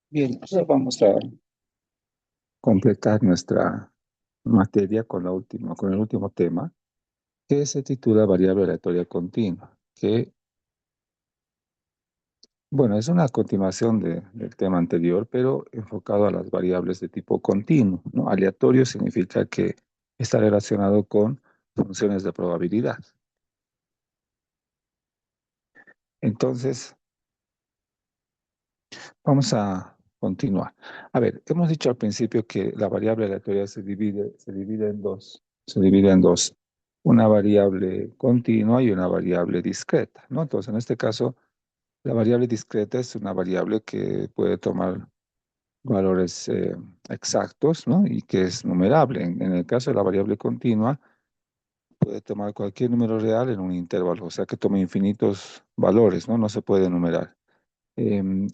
Bien, ahora vamos a completar nuestra materia con con el último tema, que se titula variable aleatoria continua, que, bueno, es una continuación del tema anterior, pero enfocado a las variables de tipo continuo, ¿no? Aleatorio significa que está relacionado con funciones de probabilidad. Entonces, vamos a continuar. A ver, hemos dicho al principio que la variable aleatoria se divide en dos. Se divide en dos. Una variable continua y una variable discreta, ¿no? Entonces, en este caso, la variable discreta es una variable que puede tomar valores exactos, ¿no? Y que es numerable. En el caso de la variable continua, puede tomar cualquier número real en un intervalo, o sea que toma infinitos valores, ¿no? No se puede numerar. Em,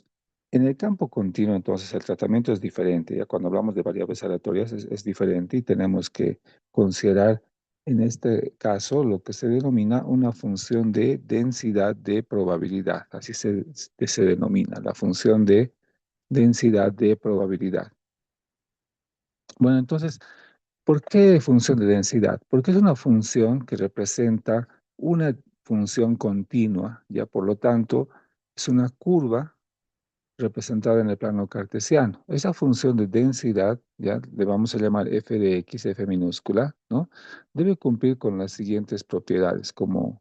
en el campo continuo, entonces, el tratamiento es diferente. Ya cuando hablamos de variables aleatorias es diferente y tenemos que considerar, en este caso, lo que se denomina una función de densidad de probabilidad. Así se denomina, la función de densidad de probabilidad. Bueno, entonces, ¿por qué función de densidad? Porque es una función que representa una función continua, ya por lo tanto, es una curva representada en el plano cartesiano. Esa función de densidad, ya le vamos a llamar f de x, f minúscula, ¿no? Debe cumplir con las siguientes propiedades, como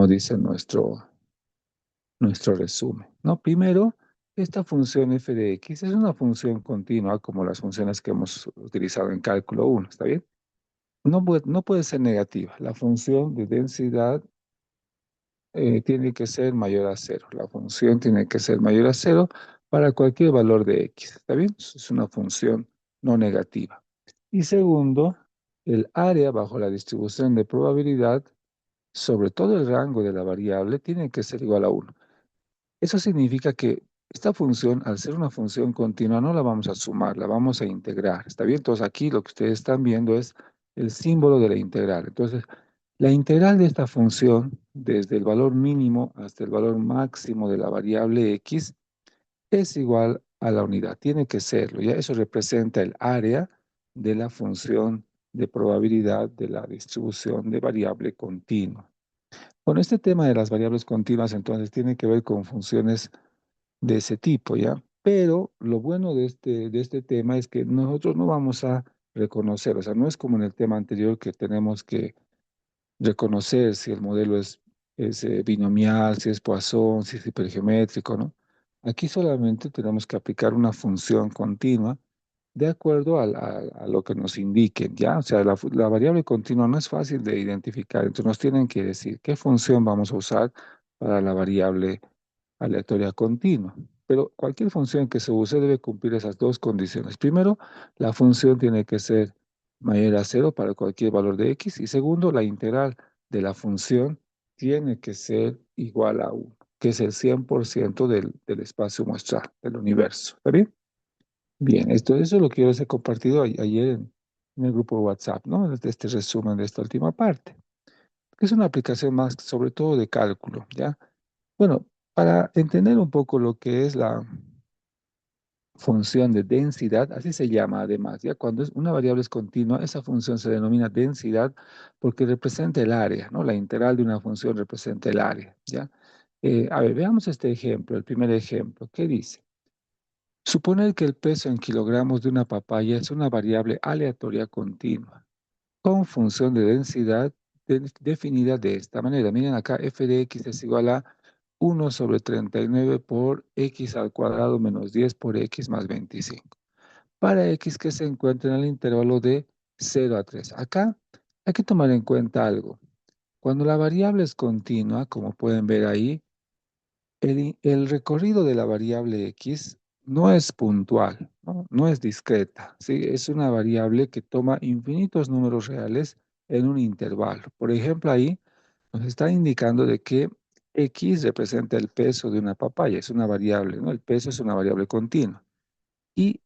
dice nuestro resumen, ¿no? Primero, esta función f de x es una función continua, como las funciones que hemos utilizado en cálculo 1, ¿está bien? No puede ser negativa. La función de densidad tiene que ser mayor a cero. La función tiene que ser mayor a cero para cualquier valor de x. ¿Está bien? Es una función no negativa. Y segundo, el área bajo la distribución de probabilidad sobre todo el rango de la variable tiene que ser igual a 1. Eso significa que esta función, al ser una función continua, no la vamos a sumar, la vamos a integrar. ¿Está bien? Entonces aquí lo que ustedes están viendo es el símbolo de la integral. Entonces, la integral de esta función, desde el valor mínimo hasta el valor máximo de la variable x, es igual a la unidad. Tiene que serlo. ¿Ya? Eso representa el área de la función de probabilidad de la distribución de variable continua. Bueno, este tema de las variables continuas entonces tiene que ver con funciones de ese tipo, ¿ya? Pero lo bueno de este tema es que nosotros no vamos a reconocer, o sea, no es como en el tema anterior que tenemos que reconocer si el modelo es binomial, si es Poisson, si es hipergeométrico, ¿no? Aquí solamente tenemos que aplicar una función continua de acuerdo a lo que nos indiquen, ¿ya? O sea, la variable continua no es fácil de identificar, entonces nos tienen que decir qué función vamos a usar para la variable aleatoria continua. Pero cualquier función que se use debe cumplir esas dos condiciones. Primero, la función tiene que ser mayor a cero para cualquier valor de x. Y segundo, la integral de la función tiene que ser igual a 1, que es el 100% del espacio muestral del universo. ¿Está bien? Bien, eso lo quiero haber compartido ayer en el grupo de WhatsApp, ¿no? Este resumen de esta última parte, que es una aplicación más sobre todo de cálculo, ¿ya? Bueno, para entender un poco lo que es la función de densidad, así se llama además, ¿ya? Cuando una variable es continua, esa función se denomina densidad porque representa el área, ¿no? La integral de una función representa el área, ¿ya? A ver, veamos este ejemplo, el primer ejemplo. ¿Qué dice? Suponer que el peso en kilogramos de una papaya es una variable aleatoria continua con función de densidad definida de esta manera. Miren acá, f de x es igual a 1/39 por x al cuadrado menos 10 por x más 25. Para x que se encuentra en el intervalo de 0 a 3. Acá hay que tomar en cuenta algo. Cuando la variable es continua, como pueden ver ahí, el recorrido de la variable x no es puntual, ¿no? No es discreta, ¿sí? Es una variable que toma infinitos números reales en un intervalo. Por ejemplo, ahí nos está indicando de que x representa el peso de una papaya, es una variable, ¿no? El peso es una variable continua y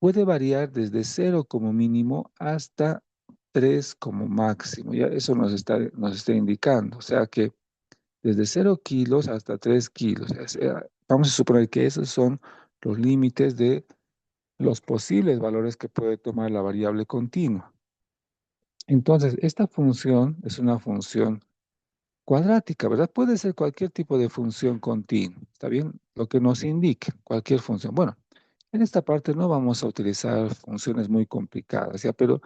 puede variar desde 0 como mínimo hasta 3 como máximo. Ya eso nos está indicando, o sea que desde 0 kilos hasta 3 kilos. Vamos a suponer que esos son los límites de los posibles valores que puede tomar la variable continua. Entonces, esta función es una función cuadrática, ¿verdad? Puede ser cualquier tipo de función continua, ¿está bien? Lo que nos indique, cualquier función. Bueno, en esta parte no vamos a utilizar funciones muy complicadas, ¿ya? Pero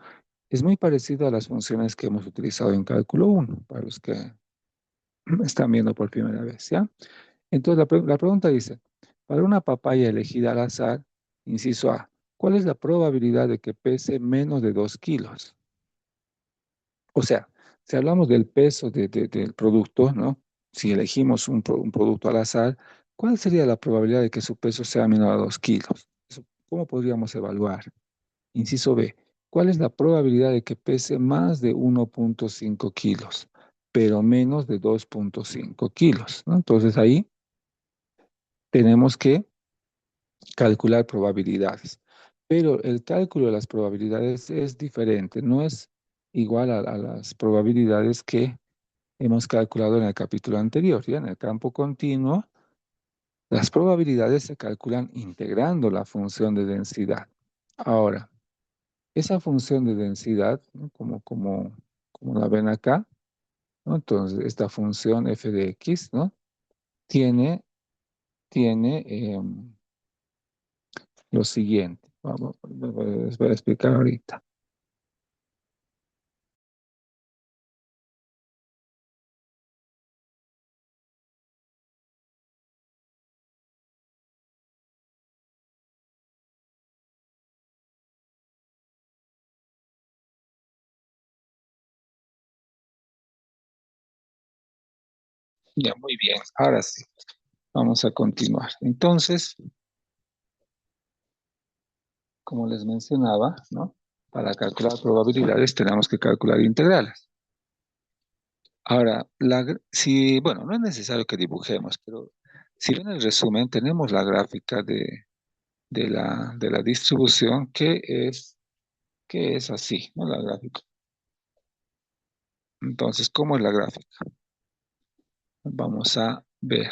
es muy parecido a las funciones que hemos utilizado en cálculo 1, para los que me están viendo por primera vez, ¿ya? Entonces, la pregunta dice, para una papaya elegida al azar, inciso A, ¿cuál es la probabilidad de que pese menos de 2 kilos? O sea, si hablamos del peso del producto, ¿no? Si elegimos un producto al azar, ¿cuál sería la probabilidad de que su peso sea menor a 2 kilos? ¿Cómo podríamos evaluar? Inciso B, ¿cuál es la probabilidad de que pese más de 1,5 kilos, pero menos de 2,5 kilos? ¿No? Entonces ahí tenemos que calcular probabilidades. Pero el cálculo de las probabilidades es diferente, no es igual a las probabilidades que hemos calculado en el capítulo anterior. ¿Ya? En el campo continuo, las probabilidades se calculan integrando la función de densidad. Ahora, esa función de densidad, ¿no? Como la ven acá, ¿no? Entonces, esta función f de x, ¿no? Tiene lo siguiente. Les voy a explicar ahorita. Ya, muy bien. Ahora sí, vamos a continuar. Entonces, como les mencionaba, ¿no? Para calcular probabilidades tenemos que calcular integrales. Ahora, si, bueno, no es necesario que dibujemos, pero si ven el resumen, tenemos la gráfica de la distribución que es así, ¿no? La gráfica. Entonces, ¿cómo es la gráfica? Vamos a ver.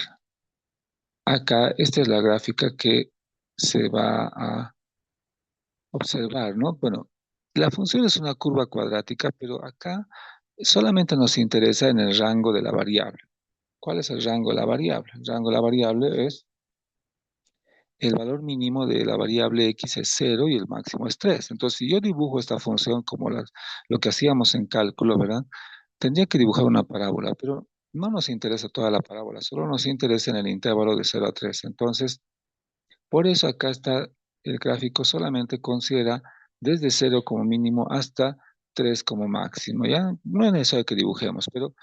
Acá, esta es la gráfica que se va a observar, ¿no? Bueno, la función es una curva cuadrática, pero acá solamente nos interesa en el rango de la variable. ¿Cuál es el rango de la variable? El rango de la variable es el valor mínimo de la variable x es 0 y el máximo es 3. Entonces, si yo dibujo esta función como lo que hacíamos en cálculo, ¿verdad? Tendría que dibujar una parábola, pero no nos interesa toda la parábola, solo nos interesa en el intervalo de 0 a 3. Entonces, por eso acá está el gráfico, solamente considera desde 0 como mínimo hasta 3 como máximo, ¿ya? No es necesario que dibujemos, pero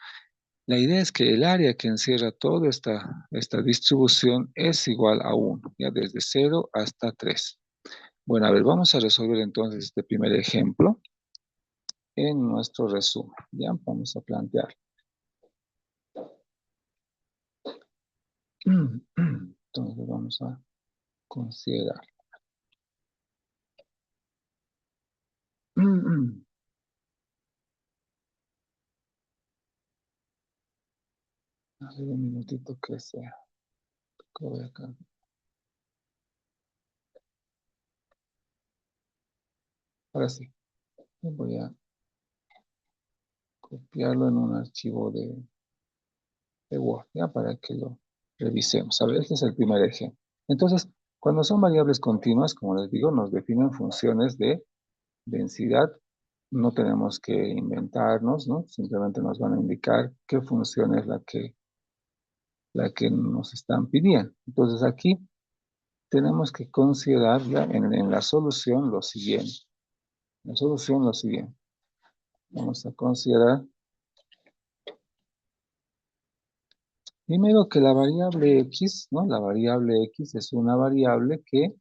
la idea es que el área que encierra toda esta distribución es igual a 1, ya desde 0 hasta 3. Bueno, a ver, vamos a resolver entonces este primer ejemplo en nuestro resumen, ¿ya? Vamos a plantear. Entonces vamos a considerar. A ver, un minutito que sea. Que voy acá. Ahora sí, voy a copiarlo en un archivo de Word, ¿ya? Para que lo revisemos. A ver, este es el primer ejemplo. Entonces, cuando son variables continuas, como les digo, nos definen funciones de densidad. No tenemos que inventarnos, ¿no? Simplemente nos van a indicar qué función es la que nos están pidiendo. Entonces, aquí tenemos que considerar ya en la solución lo siguiente. La solución lo siguiente. Vamos a considerar primero que la variable x, ¿no? La variable x es una variable que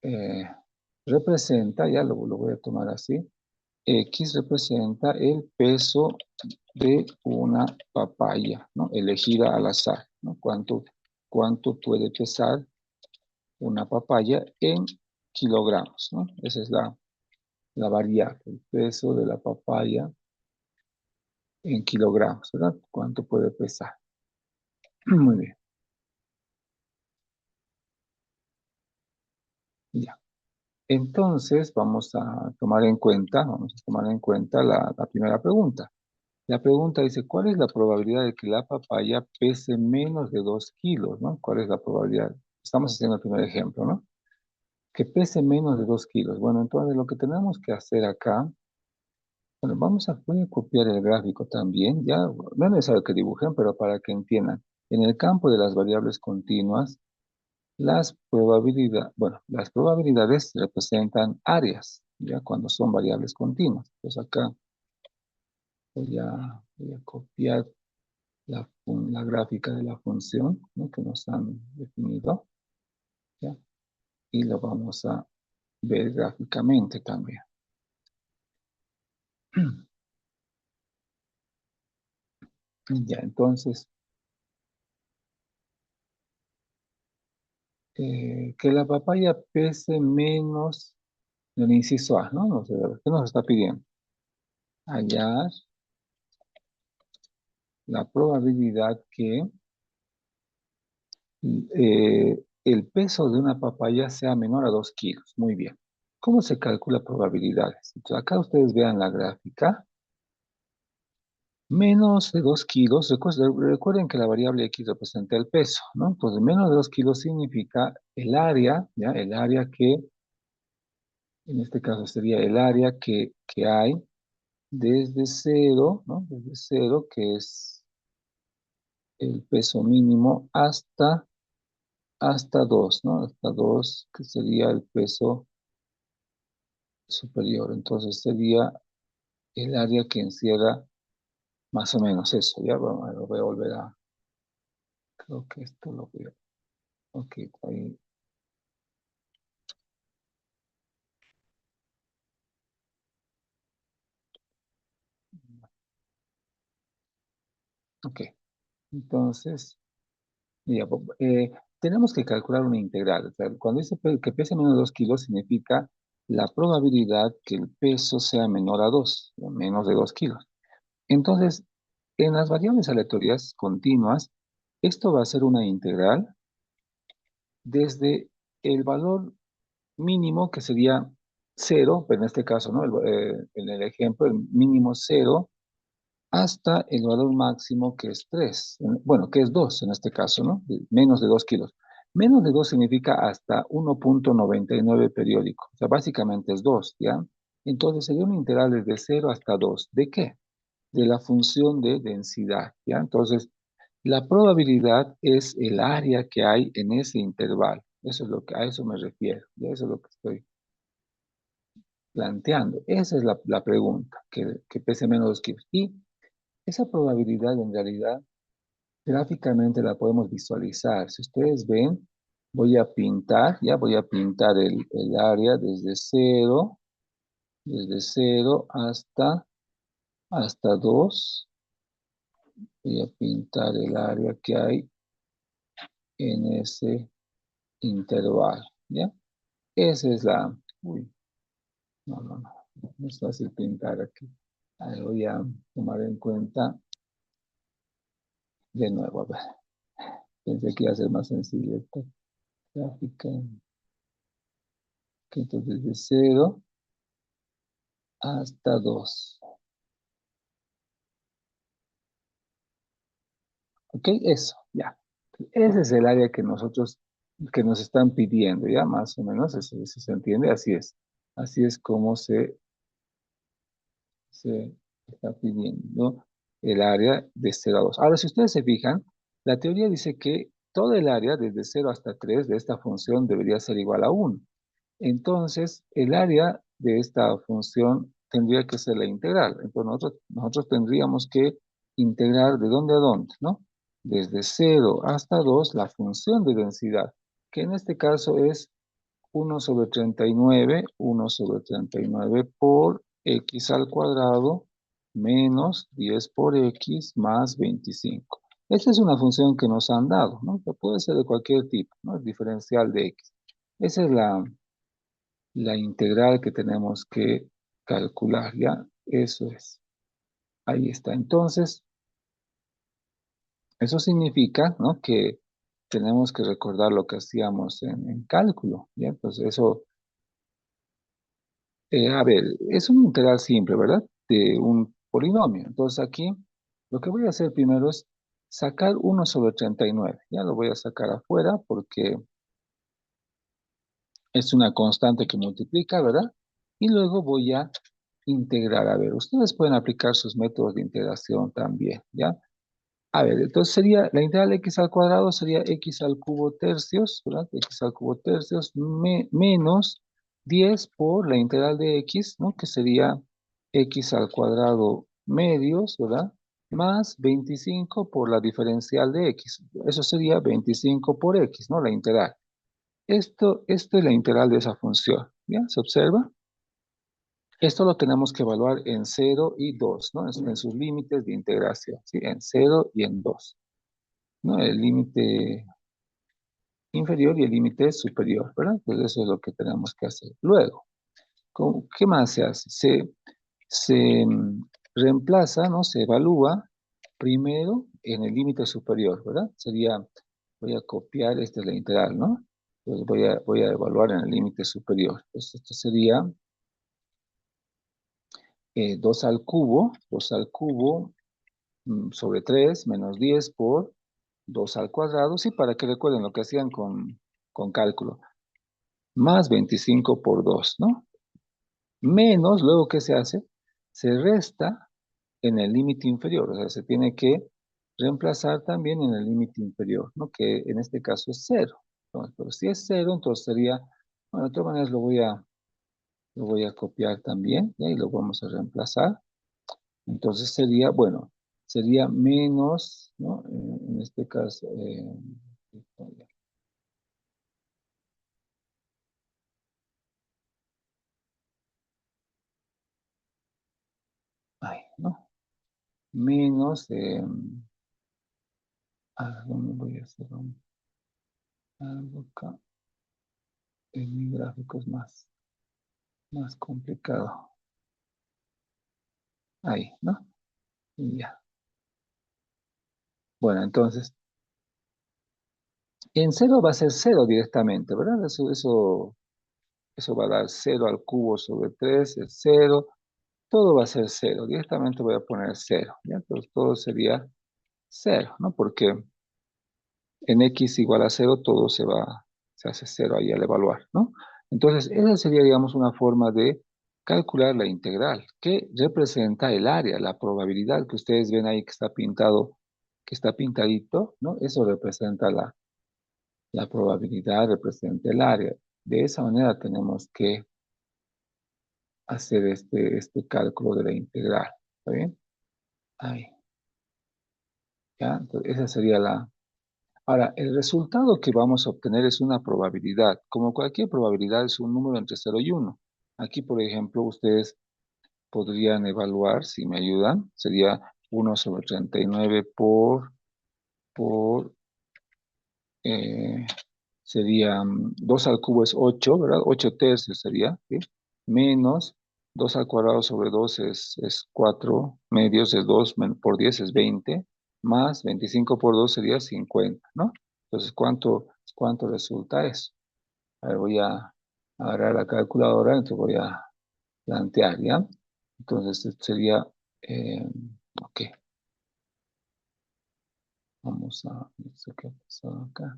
eh, representa, ya lo voy a tomar así, x representa el peso de una papaya, ¿no? Elegida al azar, ¿no? ¿Cuánto puede pesar una papaya en kilogramos, ¿no? Esa es la variable, el peso de la papaya en kilogramos, ¿verdad? ¿Cuánto puede pesar? Muy bien. Entonces, vamos a tomar en cuenta la primera pregunta. La pregunta dice, ¿cuál es la probabilidad de que la papaya pese menos de 2 kilos, ¿no? ¿Cuál es la probabilidad? Estamos haciendo el primer ejemplo, ¿no? Que pese menos de 2 kilos. Bueno, entonces lo que tenemos que hacer acá, bueno, voy a copiar el gráfico también, ya, no es necesario que dibujen, pero para que entiendan. En el campo de las variables continuas, las probabilidades representan áreas, ya, cuando son variables continuas. Entonces acá voy a copiar la gráfica de la función, ¿no? Que nos han definido, ¿ya? Y lo vamos a ver gráficamente también. Ya, entonces, que la papaya pese menos del inciso A, ¿no? No sé, ¿qué nos está pidiendo? Hallar la probabilidad que el peso de una papaya sea menor a 2 kilos. Muy bien. ¿Cómo se calcula probabilidades? Entonces, acá ustedes vean la gráfica. Menos de 2 kilos, recuerden que la variable X representa el peso, ¿no? Entonces, menos de 2 kilos significa el área, ¿ya? El área que, en este caso sería el área que hay desde cero, ¿no? Desde cero, que es el peso mínimo, hasta 2, ¿no? Hasta 2, que sería el peso superior. Entonces, sería el área que encierra más o menos eso, ¿ya? Bueno, lo voy a volver a, creo que esto lo voy a, ok, ahí. Ok, entonces, ya, tenemos que calcular una integral. O sea, cuando dice que pese menos de 2 kilos, significa la probabilidad que el peso sea menor a 2, o menos de 2 kilos. Entonces, en las variables aleatorias continuas, esto va a ser una integral desde el valor mínimo, que sería cero, pero en este caso, ¿no? En el ejemplo, el mínimo cero, hasta el valor máximo, que es 3, bueno, que es 2 en este caso, ¿no? Menos de 2 kilos. Menos de 2 significa hasta 1,99 periódico, o sea, básicamente es 2, ¿ya? Entonces sería un integral desde 0 hasta 2. ¿De qué? De la función de densidad, ¿ya? Entonces, la probabilidad es el área que hay en ese intervalo. Eso es a eso me refiero, y eso es lo que estoy planteando. Esa es la pregunta, que pese menos de 2 kilos. Y esa probabilidad en realidad gráficamente la podemos visualizar. Si ustedes ven, voy a pintar el área desde cero hasta 2. Voy a pintar el área que hay en ese intervalo, ¿ya? Esa es uy, no es fácil pintar aquí. Ahí voy a tomar en cuenta de nuevo, a ver. Pensé que iba a ser más sencillo esta gráfica. Que entonces de cero hasta 2. ¿Ok? Eso, ya. Ese es el área que nos están pidiendo, ¿ya? Más o menos, eso se entiende, así es. Así es como se está pidiendo el área de 0 a 2. Ahora, si ustedes se fijan, la teoría dice que todo el área desde 0 hasta 3 de esta función debería ser igual a 1. Entonces, el área de esta función tendría que ser la integral. Entonces, nosotros tendríamos que integrar de dónde a dónde, ¿no? Desde 0 hasta 2 la función de densidad, que en este caso es 1/39 por x al cuadrado menos 10 por x más 25. Esta es una función que nos han dado, ¿no? Que puede ser de cualquier tipo, ¿no? El diferencial de x. Esa es la integral que tenemos que calcular, ¿ya? Eso es. Ahí está. Entonces, eso significa, ¿no? Que tenemos que recordar lo que hacíamos en cálculo, ¿ya? Pues eso A ver, es un integral simple, ¿verdad? De un polinomio. Entonces aquí lo que voy a hacer primero es sacar 1/39. Ya lo voy a sacar afuera porque es una constante que multiplica, ¿verdad? Y luego voy a integrar. A ver, ustedes pueden aplicar sus métodos de integración también, ¿ya? A ver, entonces sería, la integral de x al cuadrado sería x al cubo tercios, ¿verdad? X al cubo tercios menos 10 por la integral de x, ¿no? Que sería x al cuadrado medios, ¿verdad? Más 25 por la diferencial de x. Eso sería 25 por x, ¿no? La integral. Esto es la integral de esa función, ¿ya? ¿Se observa? Esto lo tenemos que evaluar en 0 y 2, ¿no? En sus límites de integración, ¿sí? En 0 y en 2. ¿No? El límite inferior y el límite superior, ¿verdad? Pues eso es lo que tenemos que hacer. Luego, ¿qué más se hace? Se reemplaza, ¿no? Se evalúa primero en el límite superior, ¿verdad? Sería, voy a copiar, esta es la integral, ¿no? Entonces voy a evaluar en el límite superior. Entonces esto sería 2 al cubo sobre 3 menos 10 por 2 al cuadrado, sí, para que recuerden lo que hacían con cálculo, más 25 por 2, ¿no? Menos, luego, ¿qué se hace? Se resta en el límite inferior, o sea, se tiene que reemplazar también en el límite inferior, ¿no? Que en este caso es 0. Entonces, pero si es 0, entonces sería, bueno, de todas maneras lo voy a copiar también, ¿ya? Y lo vamos a reemplazar. Entonces sería, bueno, sería menos, ¿no? En este caso, ay, ¿no? Menos, ¿dónde voy a hacer algo acá? En mi gráfico es más complicado. Ahí, ¿no? Y ya. Bueno, entonces, en 0 va a ser 0 directamente, ¿verdad? Eso va a dar 0 al cubo sobre 3 es 0. Todo va a ser 0. Directamente voy a poner 0, ¿ya? Entonces todo sería 0, ¿no? Porque en x igual a 0 todo se hace 0 ahí al evaluar, ¿no? Entonces, esa sería, digamos, una forma de calcular la integral, que representa el área, la probabilidad que ustedes ven ahí que está pintado, que está pintadito, ¿no? Eso representa la probabilidad, representa el área. De esa manera tenemos que hacer este cálculo de la integral, ¿está bien? Ahí, ¿ya? Entonces, esa sería la... Ahora, el resultado que vamos a obtener es una probabilidad. Como cualquier probabilidad es un número entre 0 y 1. Aquí, por ejemplo, ustedes podrían evaluar, si me ayudan, sería 1/39 por eh, sería 2 al cubo es 8, ¿verdad? 8 tercios sería, ¿sí? Menos 2 al cuadrado sobre 2 es 4 medios, es 2 por 10 es 20, más 25 por 2 sería 50, ¿no? Entonces, ¿cuánto resulta eso? A ver, voy a agarrar la calculadora, entonces voy a plantear, ¿ya? Entonces, esto sería, eh, ok, vamos a, no sé qué ha pasado acá.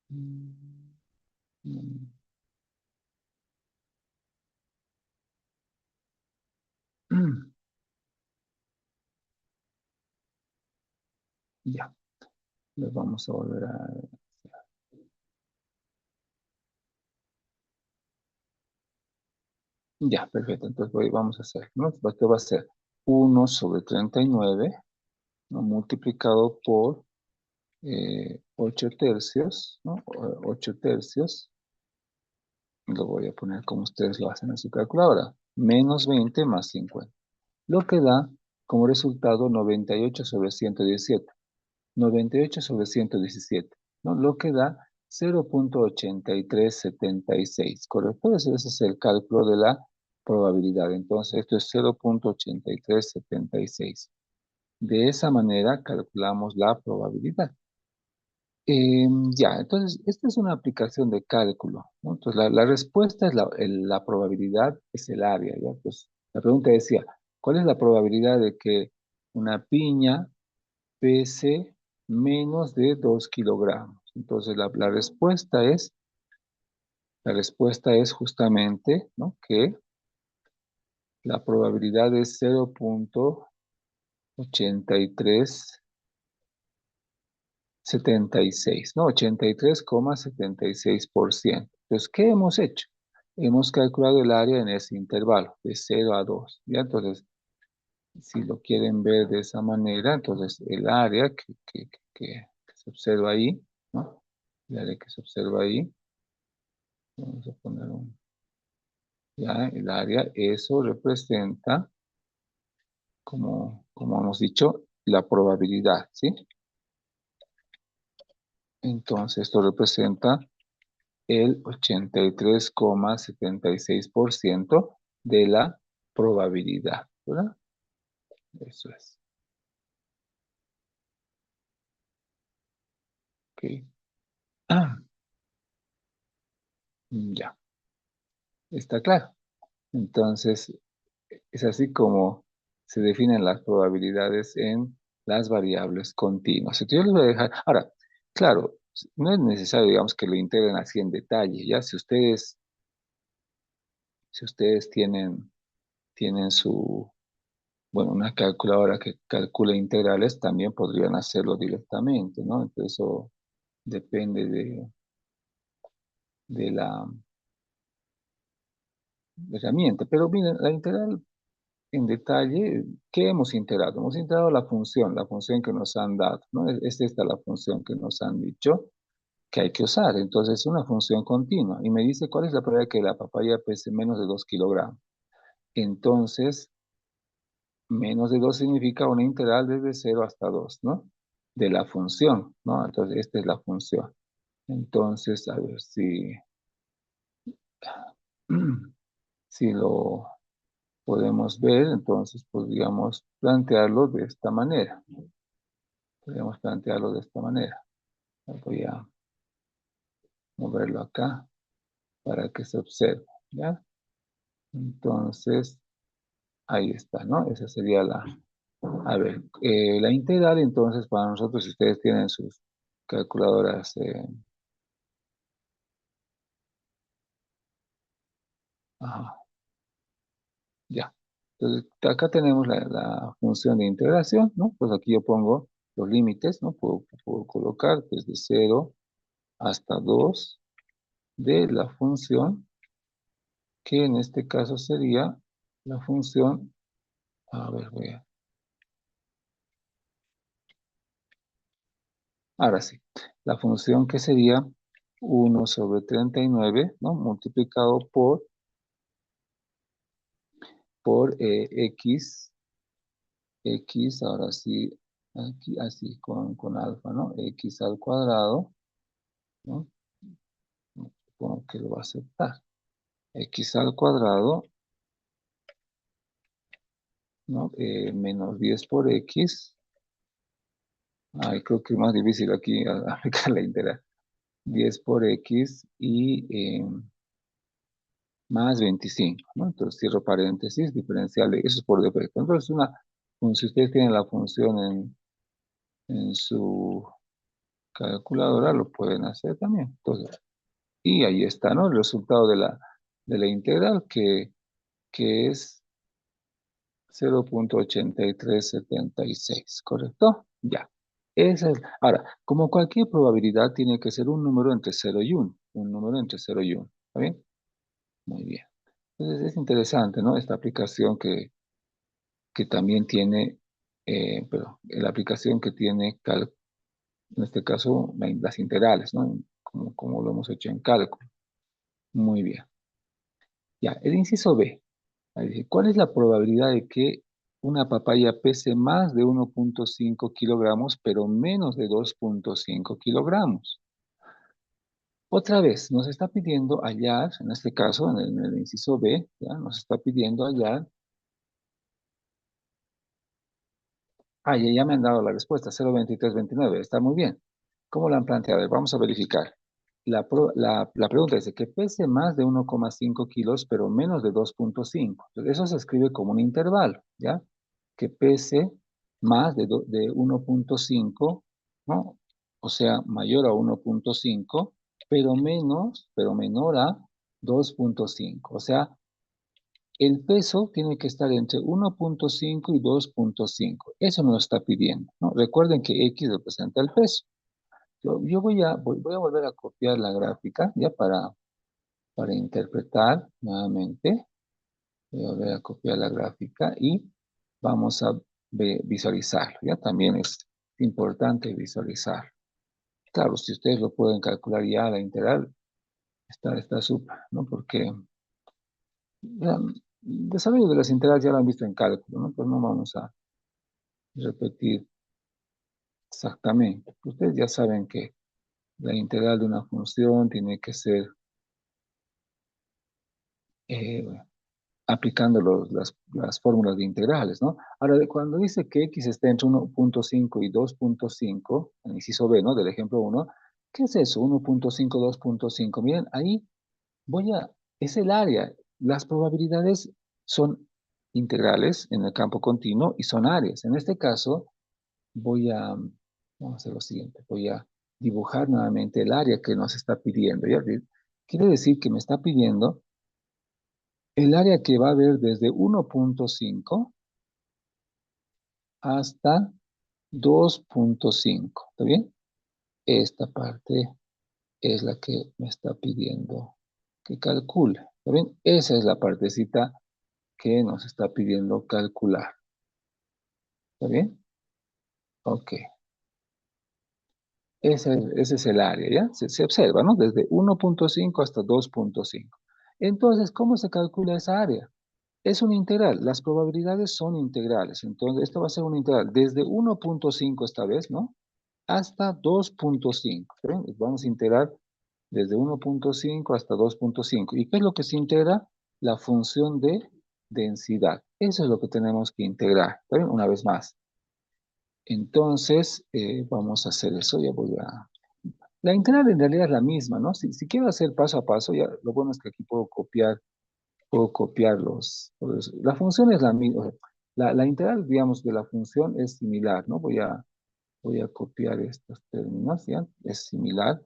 Mm, mm, Ya, les vamos a volver a... Ya, perfecto. Entonces vamos a hacer, ¿no? Esto va a ser 1/39, ¿no? Multiplicado por 8 tercios, ¿no? 8 tercios. Lo voy a poner como ustedes lo hacen en su calculadora. Menos 20 más 50. Lo que da como resultado 98/117. 98/117, ¿no? Lo que da 0,8376, ¿correcto? Ese es el cálculo de la probabilidad. Entonces, esto es 0,8376. De esa manera calculamos la probabilidad. Ya, entonces, esta es una aplicación de cálculo, ¿no? Entonces, la respuesta es la probabilidad, es el área, ¿ya? Pues, la pregunta decía, ¿cuál es la probabilidad de que una piña pese menos de 2 kilogramos? Entonces, la respuesta es justamente, ¿no? Que la probabilidad es 0,8376, ¿no? 83,76%. Entonces, ¿qué hemos hecho? Hemos calculado el área en ese intervalo, de 0 a 2. ¿Ya? Entonces, si lo quieren ver de esa manera, entonces el área que se observa ahí, ¿no? El área que se observa ahí, vamos a poner ya, el área, eso representa, como hemos dicho, la probabilidad, ¿sí? Entonces, esto representa el 83,76% de la probabilidad, ¿verdad? Eso es. Ok. Ah, ya, está claro. Entonces, es así como se definen las probabilidades en las variables continuas. Entonces, yo les voy a dejar. Ahora, claro, no es necesario, digamos, que lo integren así en detalle. Ya, si ustedes tienen bueno, una calculadora que calcula integrales, también podrían hacerlo directamente, ¿no? Entonces, eso depende de la herramienta. Pero miren, la integral en detalle, ¿qué hemos integrado? Hemos integrado la función que nos han dado, ¿no? Es esta la función que nos han dicho que hay que usar. Entonces, es una función continua. Y me dice, ¿cuál es la probabilidad de que la papaya pese menos de 2 kilogramos? Entonces, menos de 2 significa una integral desde 0 hasta 2, ¿no? De la función, ¿no? Entonces, esta es la función. Entonces, a ver si lo podemos ver, entonces podríamos plantearlo de esta manera. Podríamos plantearlo de esta manera. Voy a moverlo acá para que se observe, ¿ya? Entonces, ahí está, ¿no? Esa sería la... A ver, la integral, entonces, para nosotros, si ustedes tienen sus calculadoras, ajá, ya. Entonces, acá tenemos la función de integración, ¿no? Pues aquí yo pongo los límites, ¿no? Puedo colocar desde 0 hasta 2 de la función, que en este caso sería la función, a ver, ahora sí, la función que sería 1/39, ¿no? Multiplicado por x, ahora sí, aquí así con alfa, ¿no? X al cuadrado, ¿no? Supongo que lo va a aceptar. X al cuadrado, ¿no? Menos 10 por x. Ay, creo que es más difícil aquí aplicar la integral. 10 por x y más 25, ¿no? Entonces cierro paréntesis, diferencial de eso es por defecto. Entonces, si ustedes tienen la función en su calculadora, lo pueden hacer también. Entonces, y ahí está, ¿no? El resultado de la integral que es 0,8376, ¿correcto? Ya. Ahora, como cualquier probabilidad, tiene que ser un número entre 0 y 1. Un número entre 0 y 1. ¿Está bien? Muy bien. Entonces es interesante, ¿no? Esta aplicación que también tiene, pero la aplicación que tiene, en este caso, las integrales, ¿no? Como lo hemos hecho en cálculo. Muy bien. Ya, el inciso B. Ahí dice, ¿cuál es la probabilidad de que una papaya pese más de 1,5 kilogramos, pero menos de 2,5 kilogramos? Otra vez, nos está pidiendo hallar, en este caso, en el inciso B, ¿ya? Nos está pidiendo hallar. Ah, ya me han dado la respuesta, 0,2329, está muy bien. ¿Cómo lo han planteado? A ver, vamos a verificar. La pregunta dice que pese más de 1,5 kilos, pero menos de 2,5. Entonces, eso se escribe como un intervalo, ¿ya? Que pese más de 1,5, ¿no? O sea, mayor a 1,5, pero menor a 2,5. O sea, el peso tiene que estar entre 1,5 y 2,5. Eso nos está pidiendo, ¿no? Recuerden que X representa el peso. Yo voy a volver a copiar la gráfica ya para interpretar nuevamente. Voy a volver a copiar la gráfica y vamos a visualizarlo. Ya también es importante visualizar. Claro, si ustedes lo pueden calcular ya la integral, está súper, ¿no? Porque el desarrollo de las integrales ya lo han visto en cálculo, ¿no? Pues no vamos a repetir exactamente. Ustedes ya saben que la integral de una función tiene que ser eh, aplicando las fórmulas de integrales, ¿no? Ahora, cuando dice que x está entre 1,5 y 2,5, en el inciso B, ¿no? Del ejemplo 1, ¿qué es eso? 1,5, 2,5. Miren, ahí es el área. Las probabilidades son integrales en el campo continuo y son áreas. En este caso, vamos a hacer lo siguiente, voy a dibujar nuevamente el área que nos está pidiendo, ¿ya? Quiere decir que me está pidiendo el área que va a haber desde 1,5 hasta 2,5. ¿Está bien? Esta parte es la que me está pidiendo que calcule. ¿Está bien? Esa es la partecita que nos está pidiendo calcular. ¿Está bien? Ok. Ese es el área, ¿ya? Se observa, ¿no? Desde 1,5 hasta 2,5. Entonces, ¿cómo se calcula esa área? Es una integral. Las probabilidades son integrales. Entonces, esto va a ser una integral desde 1,5 esta vez, ¿no? Hasta 2,5. ¿Ven? Vamos a integrar desde 1,5 hasta 2,5. ¿Y qué es lo que se integra? La función de densidad. Eso es lo que tenemos que integrar. ¿Ven? Una vez más. Entonces, vamos a hacer eso. Ya voy a... La integral en realidad es la misma, ¿no? Si quiero hacer paso a paso, ya lo bueno es que aquí puedo copiarlos. La función es la misma. O sea, la integral, digamos, de la función es similar, ¿no? Voy a copiar estos términos, ¿ya? Es similar,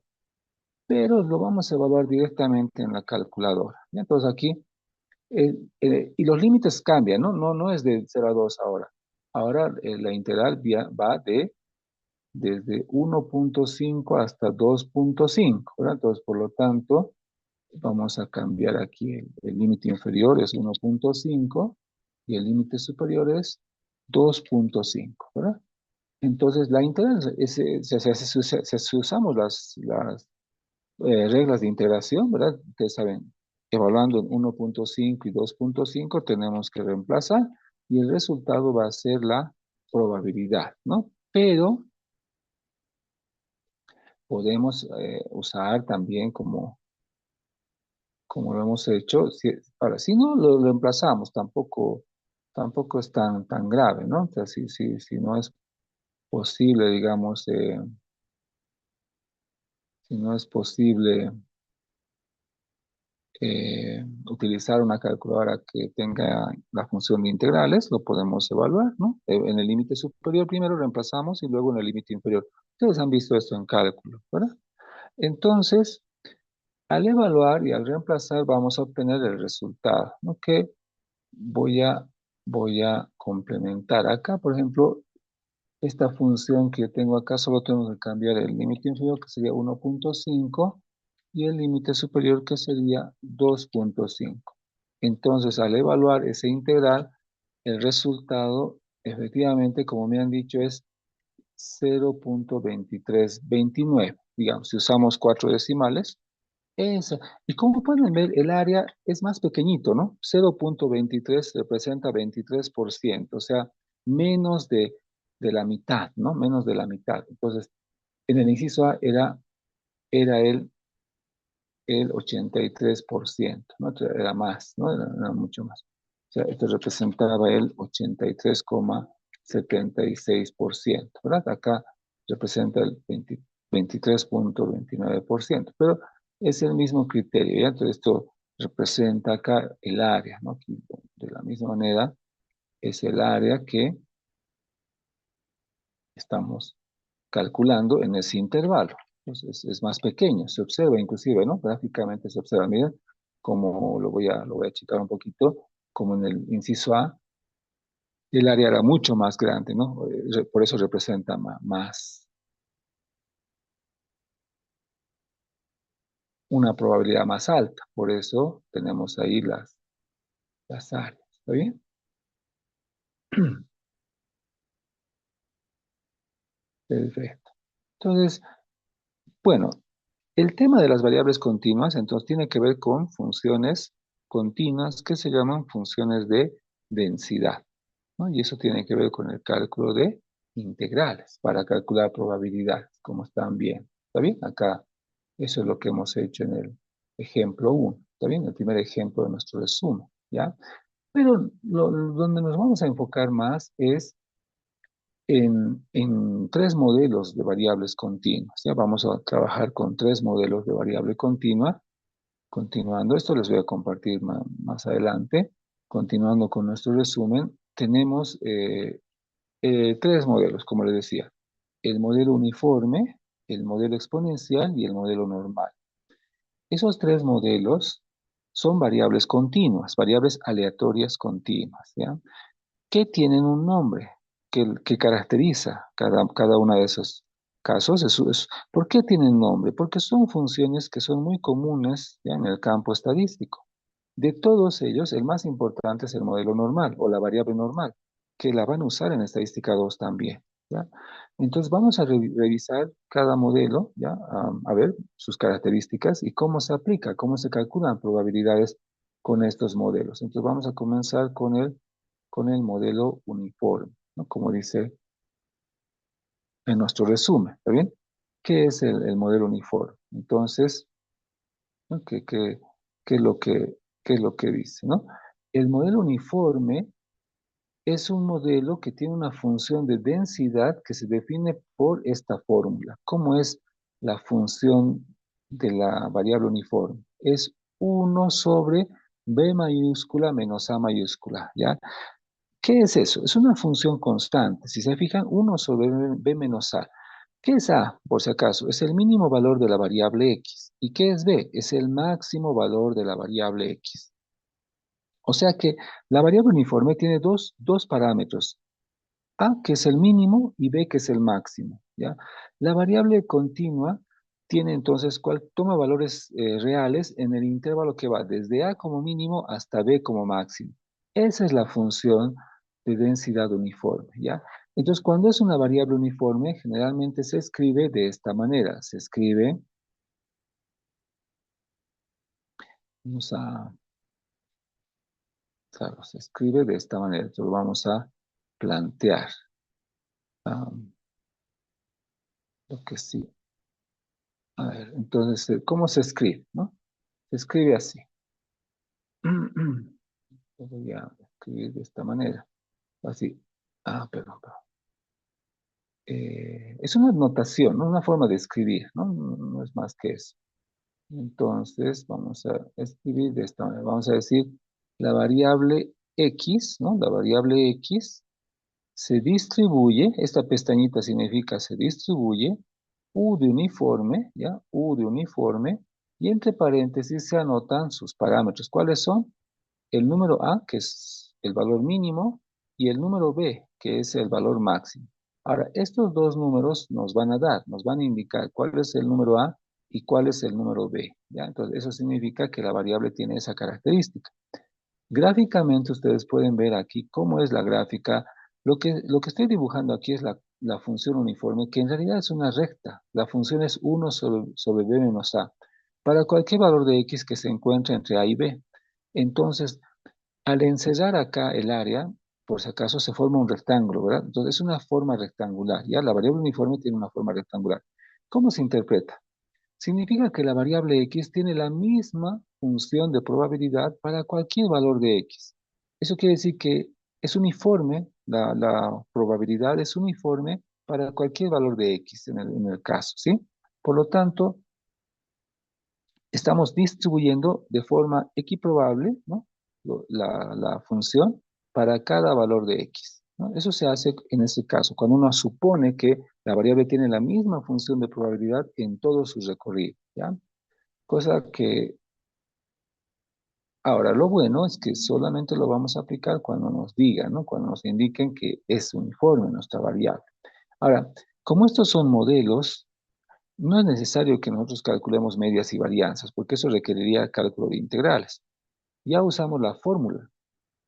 pero lo vamos a evaluar directamente en la calculadora. ¿Ya? Entonces aquí, y los límites cambian, ¿no? No es de 0 a 2 ahora. Ahora la integral va desde 1,5 hasta 2,5, ¿verdad? Entonces, por lo tanto, vamos a cambiar aquí el límite inferior es 1,5 y el límite superior es 2,5, ¿verdad? Entonces, la integral, si usamos las reglas de integración, ¿verdad? Ustedes saben, evaluando en 1,5 y 2,5 tenemos que reemplazar y el resultado va a ser la probabilidad, ¿no? Pero podemos usar también como lo hemos hecho. Ahora, si no lo reemplazamos, tampoco es tan grave, ¿no? O sea, si no es posible, digamos, si no es posible utilizar una calculadora que tenga la función de integrales, lo podemos evaluar, ¿no? En el límite superior primero reemplazamos y luego en el límite inferior. Ustedes han visto esto en cálculo, ¿verdad? Entonces, al evaluar y al reemplazar vamos a obtener el resultado, ¿no? Que voy a, voy a complementar. Acá, por ejemplo, esta función que yo tengo acá, solo tengo que cambiar el límite inferior, que sería 1,5, y el límite superior, que sería 2,5. Entonces, al evaluar ese integral, el resultado, efectivamente, como me han dicho, es 0,2329. Digamos, si usamos 4 decimales, eso. Y como pueden ver, el área es más pequeñito, ¿no? 0,23 representa 23%, o sea, menos de la mitad, ¿no? Menos de la mitad. Entonces, en el inciso A era el 83%, ¿no? Era más, ¿no? Era mucho más. O sea, esto representaba el 83,76%, ¿verdad? Acá representa el 23.29%. Pero es el mismo criterio, ¿ya? Entonces esto representa acá el área, ¿no? Aquí, de la misma manera, es el área que estamos calculando en ese intervalo. Entonces es más pequeño, se observa inclusive, ¿no? Gráficamente se observa, miren, como lo voy a achicar un poquito, como en el inciso A, el área era mucho más grande, ¿no? Por eso representa más, una probabilidad más alta. Por eso tenemos ahí las áreas. ¿Está bien? Perfecto. Entonces, bueno, el tema de las variables continuas, entonces, tiene que ver con funciones continuas que se llaman funciones de densidad, ¿no? Y eso tiene que ver con el cálculo de integrales para calcular probabilidades, como están bien. ¿Está bien? Acá, eso es lo que hemos hecho en el ejemplo 1. ¿Está bien? El primer ejemplo de nuestro resumen, ¿ya? Pero donde nos vamos a enfocar más es en tres modelos de variables continuas. Ya vamos a trabajar con tres modelos de variable continua. Continuando, esto les voy a compartir más adelante. Continuando con nuestro resumen, tenemos tres modelos, como les decía. El modelo uniforme, el modelo exponencial y el modelo normal. Esos tres modelos son variables continuas, variables aleatorias continuas, ¿ya? Que tienen un nombre que caracteriza cada uno de esos casos. ¿Por qué tienen nombre? Porque son funciones que son muy comunes, ¿ya? En el campo estadístico. De todos ellos, el más importante es el modelo normal o la variable normal, que la van a usar en estadística 2 también, ¿ya? Entonces vamos a revisar cada modelo, ¿ya? A ver sus características y cómo se aplica, cómo se calculan probabilidades con estos modelos. Entonces vamos a comenzar con el modelo uniforme, ¿no? Como dice en nuestro resumen, ¿está bien? ¿Qué es el modelo uniforme? Entonces, ¿no? ¿Qué es qué es lo que dice, ¿no? El modelo uniforme es un modelo que tiene una función de densidad que se define por esta fórmula. ¿Cómo es la función de la variable uniforme? Es 1 sobre b mayúscula menos a mayúscula, ¿ya? ¿Qué es eso? Es una función constante. Si se fijan, 1 sobre b menos a. ¿Qué es a, por si acaso? Es el mínimo valor de la variable x. ¿Y qué es b? Es el máximo valor de la variable x. O sea que la variable uniforme tiene dos parámetros. A, que es el mínimo, y B, que es el máximo, ¿ya? La variable continua tiene entonces, toma valores reales en el intervalo que va desde A como mínimo hasta B como máximo. Esa es la función de densidad uniforme, ¿ya? Entonces, cuando es una variable uniforme, generalmente se escribe de esta manera. Se escribe, vamos a, claro, se escribe de esta manera. Entonces, lo vamos a plantear. ah, lo que sí. A ver, entonces, ¿cómo se escribe, no? Se escribe así. Lo voy a escribir de esta manera. Así. Perdón. Es una notación, no una forma de escribir, ¿no? No es más que eso. Entonces, vamos a escribir de esta manera. Vamos a decir, la variable x, ¿no? La variable x se distribuye, esta pestañita significa se distribuye, U de uniforme, ¿ya? U de uniforme, y entre paréntesis se anotan sus parámetros. ¿Cuáles son? El número A, que es el valor mínimo, y el número B, que es el valor máximo. Ahora, estos dos números nos van a indicar cuál es el número A y cuál es el número B, ¿ya? Entonces, eso significa que la variable tiene esa característica. Gráficamente ustedes pueden ver aquí cómo es la gráfica. Lo que estoy dibujando aquí es la función uniforme, que en realidad es una recta. La función es 1 sobre b menos a, para cualquier valor de x que se encuentre entre a y b. Entonces, al encerrar acá el área, por si acaso se forma un rectángulo, ¿verdad? Entonces es una forma rectangular, ¿ya? La variable uniforme tiene una forma rectangular. ¿Cómo se interpreta? Significa que la variable x tiene la misma función de probabilidad para cualquier valor de x. Eso quiere decir que es uniforme, la probabilidad es uniforme para cualquier valor de x en el caso, ¿sí? Por lo tanto, estamos distribuyendo de forma equiprobable, ¿no? La función para cada valor de x, ¿no? Eso se hace en este caso, cuando uno supone que la variable tiene la misma función de probabilidad en todo su recorrido, ¿ya? Cosa que, ahora, lo bueno es que solamente lo vamos a aplicar cuando nos digan, ¿no? Cuando nos indiquen que es uniforme nuestra variable. Ahora, como estos son modelos, no es necesario que nosotros calculemos medias y varianzas, porque eso requeriría cálculo de integrales. Ya usamos la fórmula.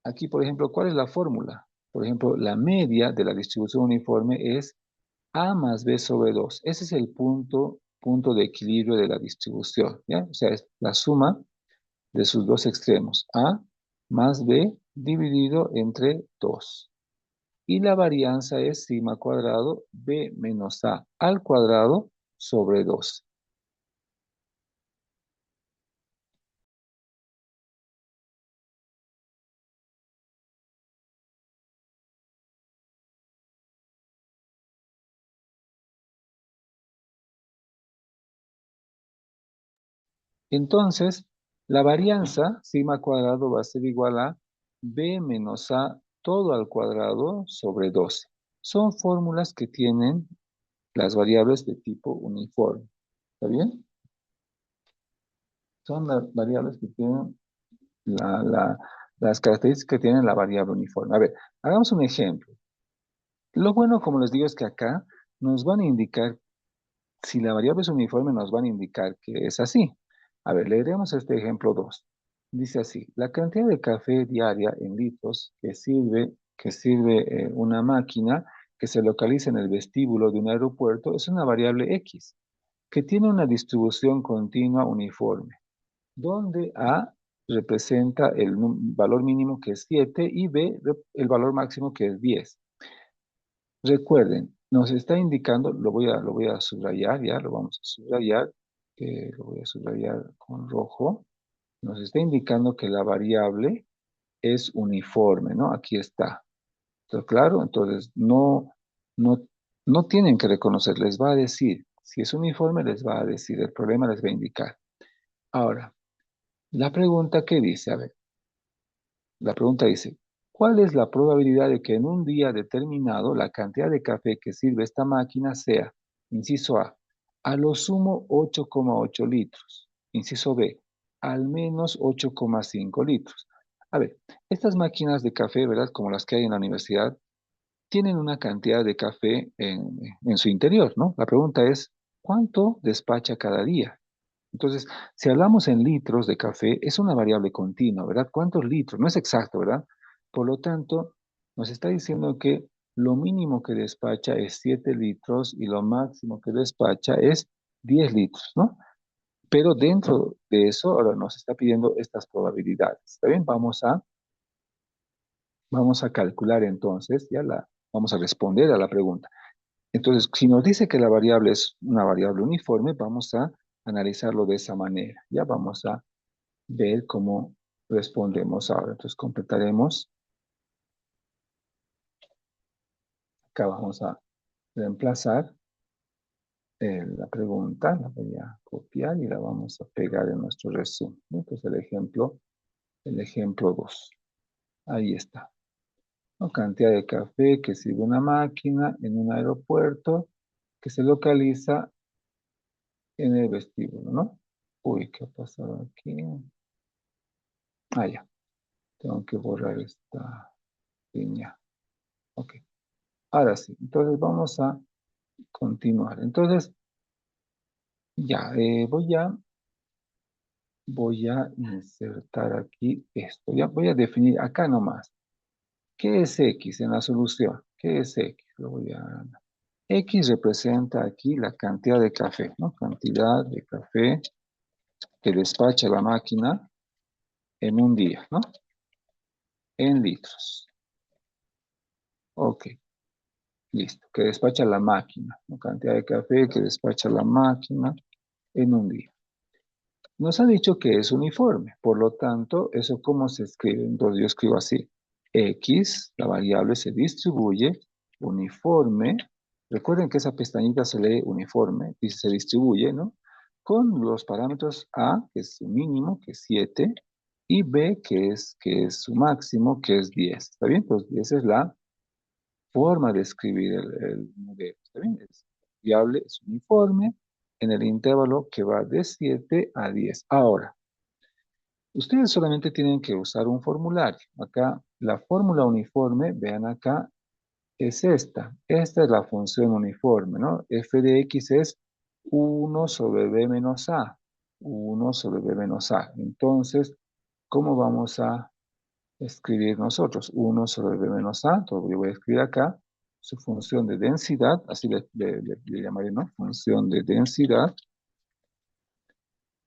Aquí, por ejemplo, ¿cuál es la fórmula? Por ejemplo, la media de la distribución uniforme es A más B sobre 2. Ese es el punto de equilibrio de la distribución, ¿ya? O sea, es la suma de sus dos extremos, A más B dividido entre 2. Y la varianza es sigma cuadrado B menos A al cuadrado sobre 2. Entonces, la varianza, sigma cuadrado, va a ser igual a b menos a todo al cuadrado sobre 12. Son fórmulas que tienen las variables de tipo uniforme. ¿Está bien? Son las variables que tienen las características que tienen la variable uniforme. A ver, hagamos un ejemplo. Lo bueno, como les digo, es que acá nos van a indicar, si la variable es uniforme, nos van a indicar que es así. A ver, leeremos este ejemplo 2. Dice así, la cantidad de café diaria en litros que sirve una máquina que se localiza en el vestíbulo de un aeropuerto es una variable X, que tiene una distribución continua uniforme, donde A representa el valor mínimo que es 7 y B el valor máximo que es 10. Recuerden, nos está indicando, lo voy a subrayar, ya lo vamos a subrayar, lo voy a subrayar con rojo. Nos está indicando que la variable es uniforme, ¿no? Aquí está. ¿Está claro? Entonces, no, no tienen que reconocer, les va a decir. Si es uniforme, les va a decir. El problema les va a indicar. Ahora, la pregunta que dice, a ver, la pregunta dice, ¿cuál es la probabilidad de que en un día determinado la cantidad de café que sirve esta máquina sea, inciso A lo sumo 8,8 litros, inciso B, al menos 8,5 litros? A ver, estas máquinas de café, ¿verdad? Como las que hay en la universidad, tienen una cantidad de café en su interior, ¿no? La pregunta es, ¿cuánto despacha cada día? Entonces, si hablamos en litros de café, es una variable continua, ¿verdad? ¿Cuántos litros? No es exacto, ¿verdad? Por lo tanto, nos está diciendo que lo mínimo que despacha es 7 litros y lo máximo que despacha es 10 litros, ¿no? Pero dentro de eso, ahora nos está pidiendo estas probabilidades. ¿Está bien? Vamos a calcular entonces, vamos a responder a la pregunta. Entonces, si nos dice que la variable es una variable uniforme, vamos a analizarlo de esa manera. Ya vamos a ver cómo respondemos ahora. Entonces completaremos. Acá vamos a reemplazar la pregunta. La voy a copiar y la vamos a pegar en nuestro resumen. Entonces el ejemplo 2. Ahí está. ¿No? Cantidad de café que sirve una máquina en un aeropuerto que se localiza en el vestíbulo, ¿no? Uy, ¿qué ha pasado aquí? Ah, ya. Tengo que borrar esta línea. Ok. Ahora sí. Entonces vamos a continuar. Entonces, ya, voy a insertar aquí esto. Ya voy a definir acá nomás. ¿Qué es X en la solución? ¿Qué es X? X representa aquí la cantidad de café, ¿no? Cantidad de café que despacha la máquina en un día, ¿no? En litros. Ok, listo. Que despacha la máquina, ¿no? Cantidad de café que despacha la máquina en un día. Nos ha dicho que es uniforme, por lo tanto, ¿eso cómo se escribe? Entonces yo escribo así. X, la variable se distribuye uniforme Recuerden que esa pestañita se lee uniforme y se distribuye, ¿no? Con los parámetros A, que es su mínimo, que es 7, y B, que es su máximo, que es 10. ¿Está bien? Pues esa es la forma de escribir el modelo. ¿Está bien? Es variable, es uniforme en el intervalo que va de 7 a 10. Ahora, ustedes solamente tienen que usar un formulario. Acá, la fórmula uniforme, vean acá, es esta. Esta es la función uniforme, ¿no? F de X es 1/b-a. 1/b-a. Entonces, ¿cómo vamos a escribir nosotros? 1/b-a. Entonces, yo voy a escribir acá su función de densidad, así le llamaré, ¿no? Función de densidad.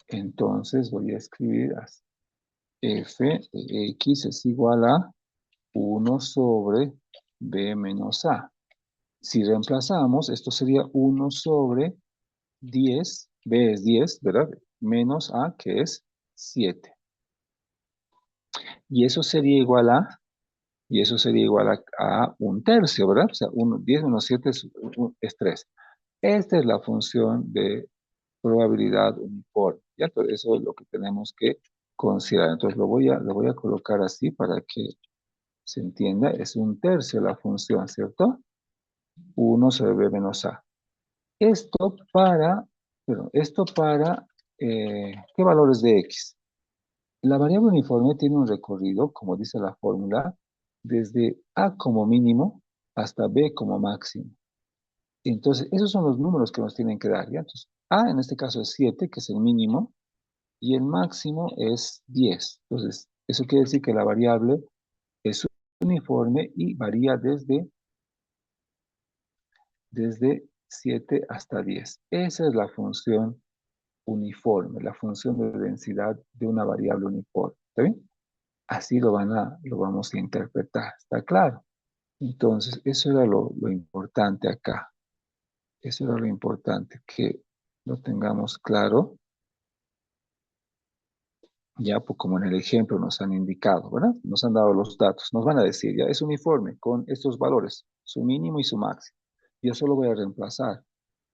Entonces, voy a escribir así. F de X es igual a 1/b-a. Si reemplazamos, esto sería 1/10, B es 10, ¿verdad? Menos A, que es 7. Y eso sería igual a, y eso sería igual a un tercio, ¿verdad? O sea, 10 menos 7 es 3. Esta es la función de probabilidad uniforme. ¿Ya? Entonces, eso es lo que tenemos que considerar. Entonces, lo voy a colocar así para que se entienda. Es un tercio la función, ¿cierto? 1/b menos A. Esto para, ¿qué valores de X? La variable uniforme tiene un recorrido, como dice la fórmula, desde A como mínimo hasta B como máximo. Entonces, esos son los números que nos tienen que dar, ¿ya? Entonces, A en este caso es 7, que es el mínimo, y el máximo es 10. Entonces, eso quiere decir que la variable es uniforme y varía desde 7 hasta 10. Esa es la función uniforme, la función de densidad de una variable uniforme. ¿Está bien? Así lo vamos a interpretar. ¿Está claro? Entonces, eso era lo importante acá. Eso era lo importante, que lo tengamos claro, ya pues como en el ejemplo nos han indicado, ¿verdad? Nos han dado los datos, nos van a decir, ya es uniforme con estos valores, su mínimo y su máximo. Yo solo voy a reemplazar.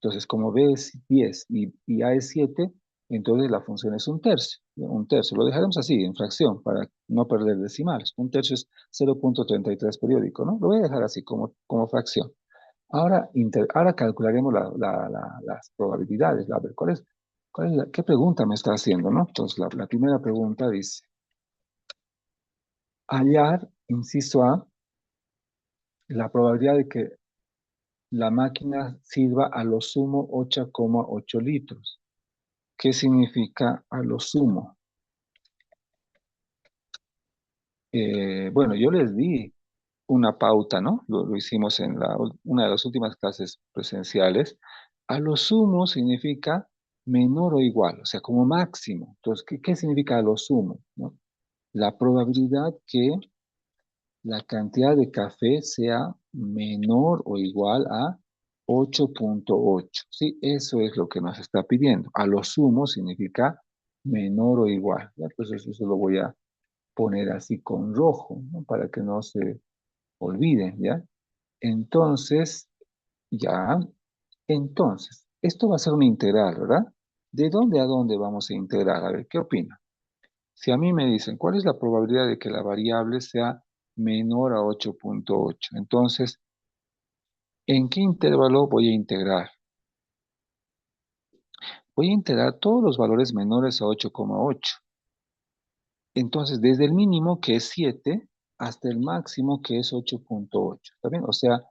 Entonces, como B es 10 y A es 7, entonces la función es un tercio. ¿Ya? Un tercio. Lo dejaremos así, en fracción, para no perder decimales. Un tercio es 0,33 periódico, ¿no? Lo voy a dejar así, como fracción. Ahora calcularemos las probabilidades. A ver, ¿qué pregunta me está haciendo, no? Entonces, la primera pregunta dice, hallar, inciso A, la probabilidad de que la máquina sirva a lo sumo 8,8 litros. ¿Qué significa a lo sumo? Bueno, yo les di una pauta, ¿no? Lo hicimos en una de las últimas clases presenciales. A lo sumo significa menor o igual, o sea, como máximo. Entonces, ¿qué significa a lo sumo? ¿No? La probabilidad que la cantidad de café sea menor o igual a 8,8. ¿Sí? Eso es lo que nos está pidiendo. A lo sumo significa menor o igual. ¿Ya? Entonces, eso lo voy a poner así con rojo, ¿no? Para que no se olviden, ¿ya? Entonces, ya, entonces, esto va a ser una integral, ¿verdad? ¿De dónde a dónde vamos a integrar? A ver, ¿qué opina? Si a mí me dicen, ¿cuál es la probabilidad de que la variable sea menor a 8,8? Entonces, ¿en qué intervalo voy a integrar? Voy a integrar todos los valores menores a 8,8. Entonces, desde el mínimo, que es 7, hasta el máximo, que es 8,8. ¿Está bien? O sea,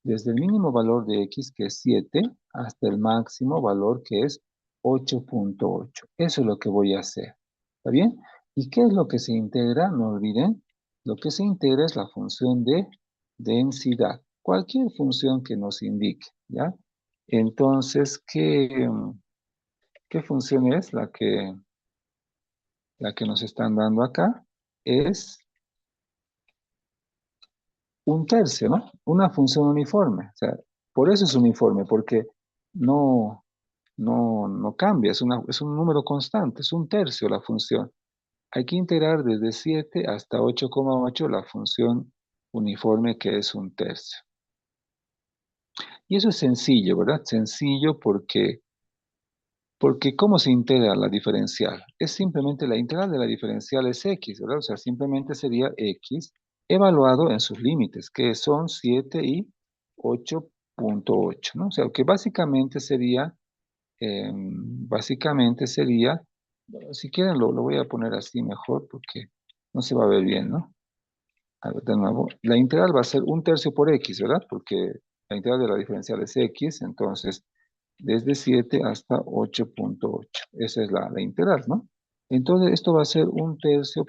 desde el mínimo valor de X, que es 7, hasta el máximo valor, que es 8,8. Eso es lo que voy a hacer. ¿Está bien? ¿Y qué es lo que se integra? No olviden, lo que se integra es la función de densidad. Cualquier función que nos indique, ¿ya? Entonces, ¿qué función es la que nos están dando acá? Es un tercio, ¿no? Una función uniforme. O sea, por eso es uniforme, porque no, no cambia, es un número constante, es un tercio la función. Hay que integrar desde 7 hasta 8,8 la función uniforme, que es un tercio. Y eso es sencillo, ¿verdad? Sencillo porque ¿cómo se integra la diferencial? Es simplemente la integral de la diferencial es x, ¿verdad? O sea, simplemente sería x evaluado en sus límites, que son 7 y 8.8, ¿no? O sea, que básicamente sería, bueno, si quieren lo voy a poner así mejor porque no se va a ver bien, ¿no? A ver, de nuevo, la integral va a ser un tercio por x, ¿verdad? Porque la integral de la diferencial es x, entonces desde 7 hasta 8.8. Esa es la integral, ¿no? Entonces esto va a ser un tercio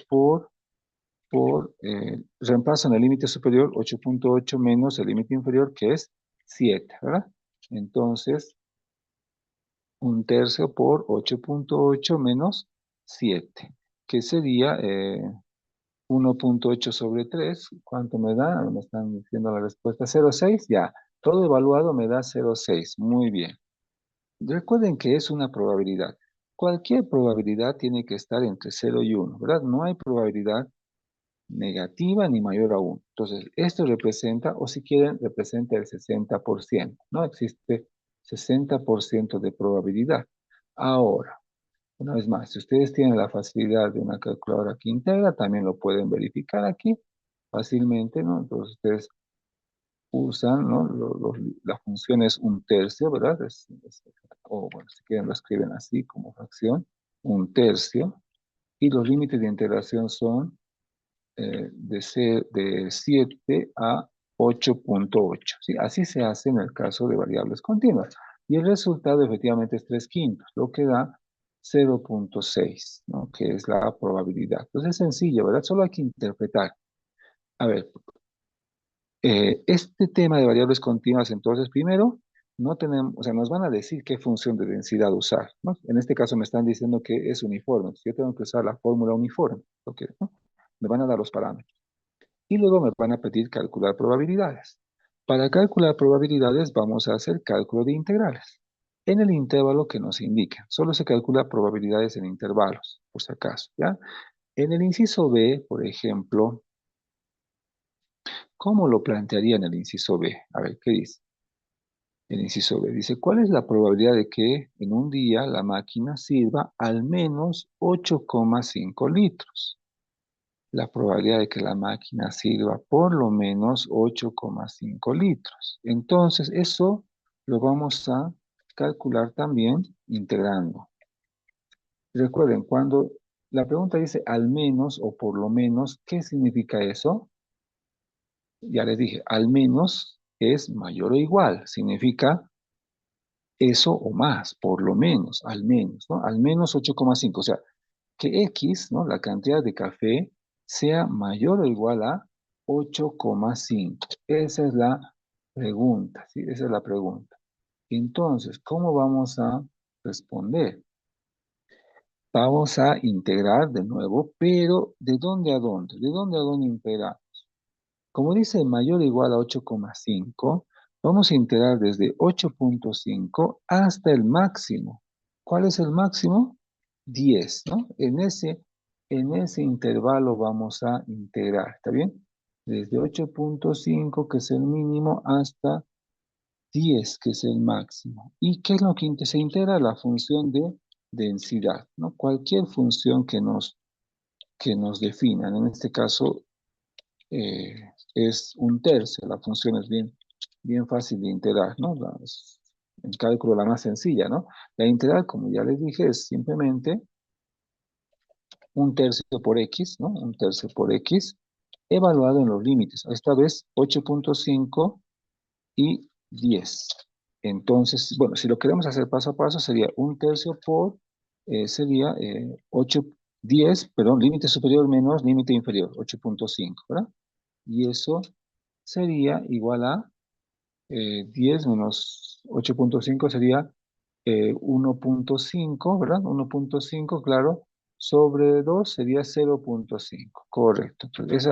reemplazo en el límite superior 8.8 menos el límite inferior que es 7, ¿verdad? Entonces, un tercio por 8.8 menos 7, que sería 1.8 sobre 3. ¿Cuánto me da? Me están diciendo la respuesta. 0.6, ya. Todo evaluado me da 0.6. Muy bien. Recuerden que es una probabilidad. Cualquier probabilidad tiene que estar entre 0 y 1, ¿verdad? No hay probabilidad negativa ni mayor a 1. Entonces, esto representa, o si quieren, representa el 60%. No existe 60% de probabilidad. Ahora, una vez más, si ustedes tienen la facilidad de una calculadora que integra, también lo pueden verificar aquí fácilmente, ¿no? Entonces, ustedes usan, ¿no? La función es un tercio, ¿verdad? O bueno, si quieren lo escriben así como fracción, un tercio, y los límites de integración son de 7 a 8.8, ¿sí? Así se hace en el caso de variables continuas. Y el resultado efectivamente es 3 quintos, lo que da 0.6, ¿no? Que es la probabilidad. Entonces es sencillo, ¿verdad? Solo hay que interpretar. A ver, este tema de variables continuas, entonces, primero, no tenemos, o sea, nos van a decir qué función de densidad usar, ¿no? En este caso me están diciendo que es uniforme, entonces yo tengo que usar la fórmula uniforme, porque, ¿no? Me van a dar los parámetros. Y luego me van a pedir calcular probabilidades. Para calcular probabilidades vamos a hacer cálculo de integrales en el intervalo que nos indica. Solo se calcula probabilidades en intervalos, por si acaso, ¿ya? En el inciso B, por ejemplo, ¿cómo lo plantearía en el inciso B? A ver, ¿qué dice? El inciso B dice, ¿cuál es la probabilidad de que en un día la máquina sirva al menos 8,5 litros? La probabilidad de que la máquina sirva por lo menos 8,5 litros. Entonces, eso lo vamos a calcular también integrando. Recuerden, cuando la pregunta dice al menos o por lo menos, ¿qué significa eso? Ya les dije, al menos es mayor o igual. Significa eso o más, por lo menos, al menos, ¿no? Al menos 8,5. O sea, que X, ¿no? La cantidad de café sea mayor o igual a 8,5. Esa es la pregunta, ¿sí? Esa es la pregunta. Entonces, ¿cómo vamos a responder? Vamos a integrar de nuevo, pero ¿de dónde a dónde? ¿De dónde a dónde integrar? Como dice mayor o igual a 8,5, vamos a integrar desde 8.5 hasta el máximo. ¿Cuál es el máximo? 10, ¿no? En ese intervalo vamos a integrar, ¿está bien? Desde 8.5, que es el mínimo, hasta 10, que es el máximo. ¿Y qué es lo que se integra? La función de densidad, ¿no? Cualquier función que nos definan. En este caso, es un tercio. La función es bien, bien fácil de integrar, ¿no? En cálculo la más sencilla, ¿no? La integral, como ya les dije, es simplemente un tercio por x, ¿no? Un tercio por x, evaluado en los límites. Esta vez 8.5 y 10. Entonces, bueno, si lo queremos hacer paso a paso, sería un tercio sería 8, 10, perdón, límite superior menos límite inferior, 8.5, ¿verdad? Y eso sería igual a 10 menos 8.5 sería 1.5, ¿verdad? 1.5, claro, sobre 2 sería 0.5, correcto. Entonces,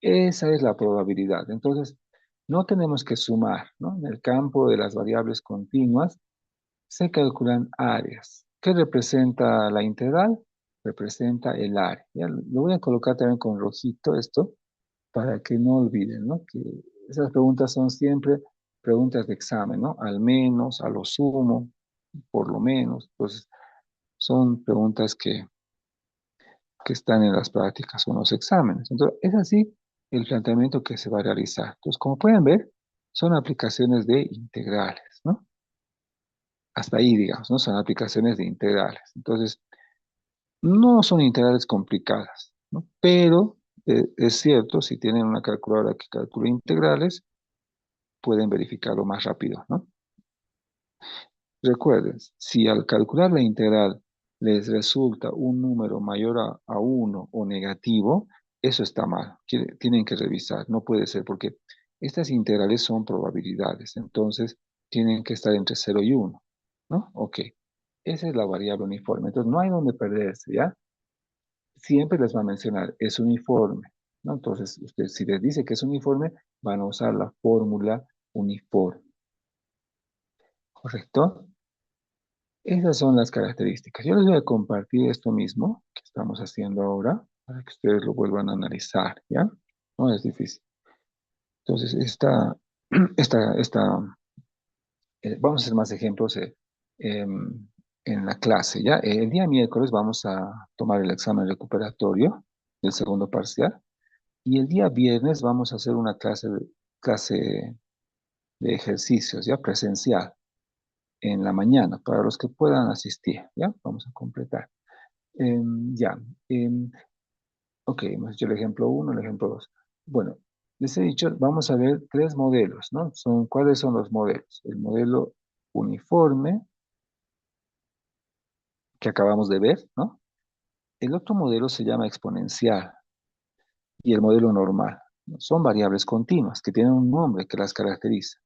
esa es la probabilidad. Entonces, no tenemos que sumar, ¿no? En el campo de las variables continuas se calculan áreas. ¿Qué representa la integral? Representa el área. Ya, lo voy a colocar también con rojito esto, para que no olviden, ¿no? Que esas preguntas son siempre preguntas de examen, ¿no? Al menos, a lo sumo, por lo menos. Entonces, son preguntas que están en las prácticas o en los exámenes. Entonces, es así el planteamiento que se va a realizar. Entonces, como pueden ver, son aplicaciones de integrales, ¿no? Hasta ahí, digamos, ¿no? Son aplicaciones de integrales. Entonces, no son integrales complicadas, ¿no? Pero es cierto, si tienen una calculadora que calcula integrales, pueden verificarlo más rápido, ¿no? Recuerden, si al calcular la integral les resulta un número mayor a 1 o negativo, eso está mal. Tienen que revisar. No puede ser porque estas integrales son probabilidades. Entonces, tienen que estar entre 0 y 1, ¿no? Ok. Esa es la variable uniforme. Entonces, no hay donde perderse, ¿ya? Siempre les va a mencionar, es uniforme, ¿no? Entonces, usted, si les dice que es uniforme, van a usar la fórmula uniforme, ¿correcto? Esas son las características. Yo les voy a compartir esto mismo que estamos haciendo ahora para que ustedes lo vuelvan a analizar, ¿ya? No es difícil. Entonces, vamos a hacer más ejemplos en la clase, ¿ya? El día miércoles vamos a tomar el examen recuperatorio del segundo parcial y el día viernes vamos a hacer una clase de ejercicios, ¿ya? Presencial en la mañana para los que puedan asistir, ¿ya? Vamos a completar. Ya. em, ok, hemos hecho el ejemplo uno, el ejemplo 2. Bueno, les he dicho, vamos a ver tres modelos, ¿no? ¿Cuáles son los modelos? El modelo uniforme, que acabamos de ver, ¿no? El otro modelo se llama exponencial y el modelo normal, ¿no? Son variables continuas que tienen un nombre que las caracteriza.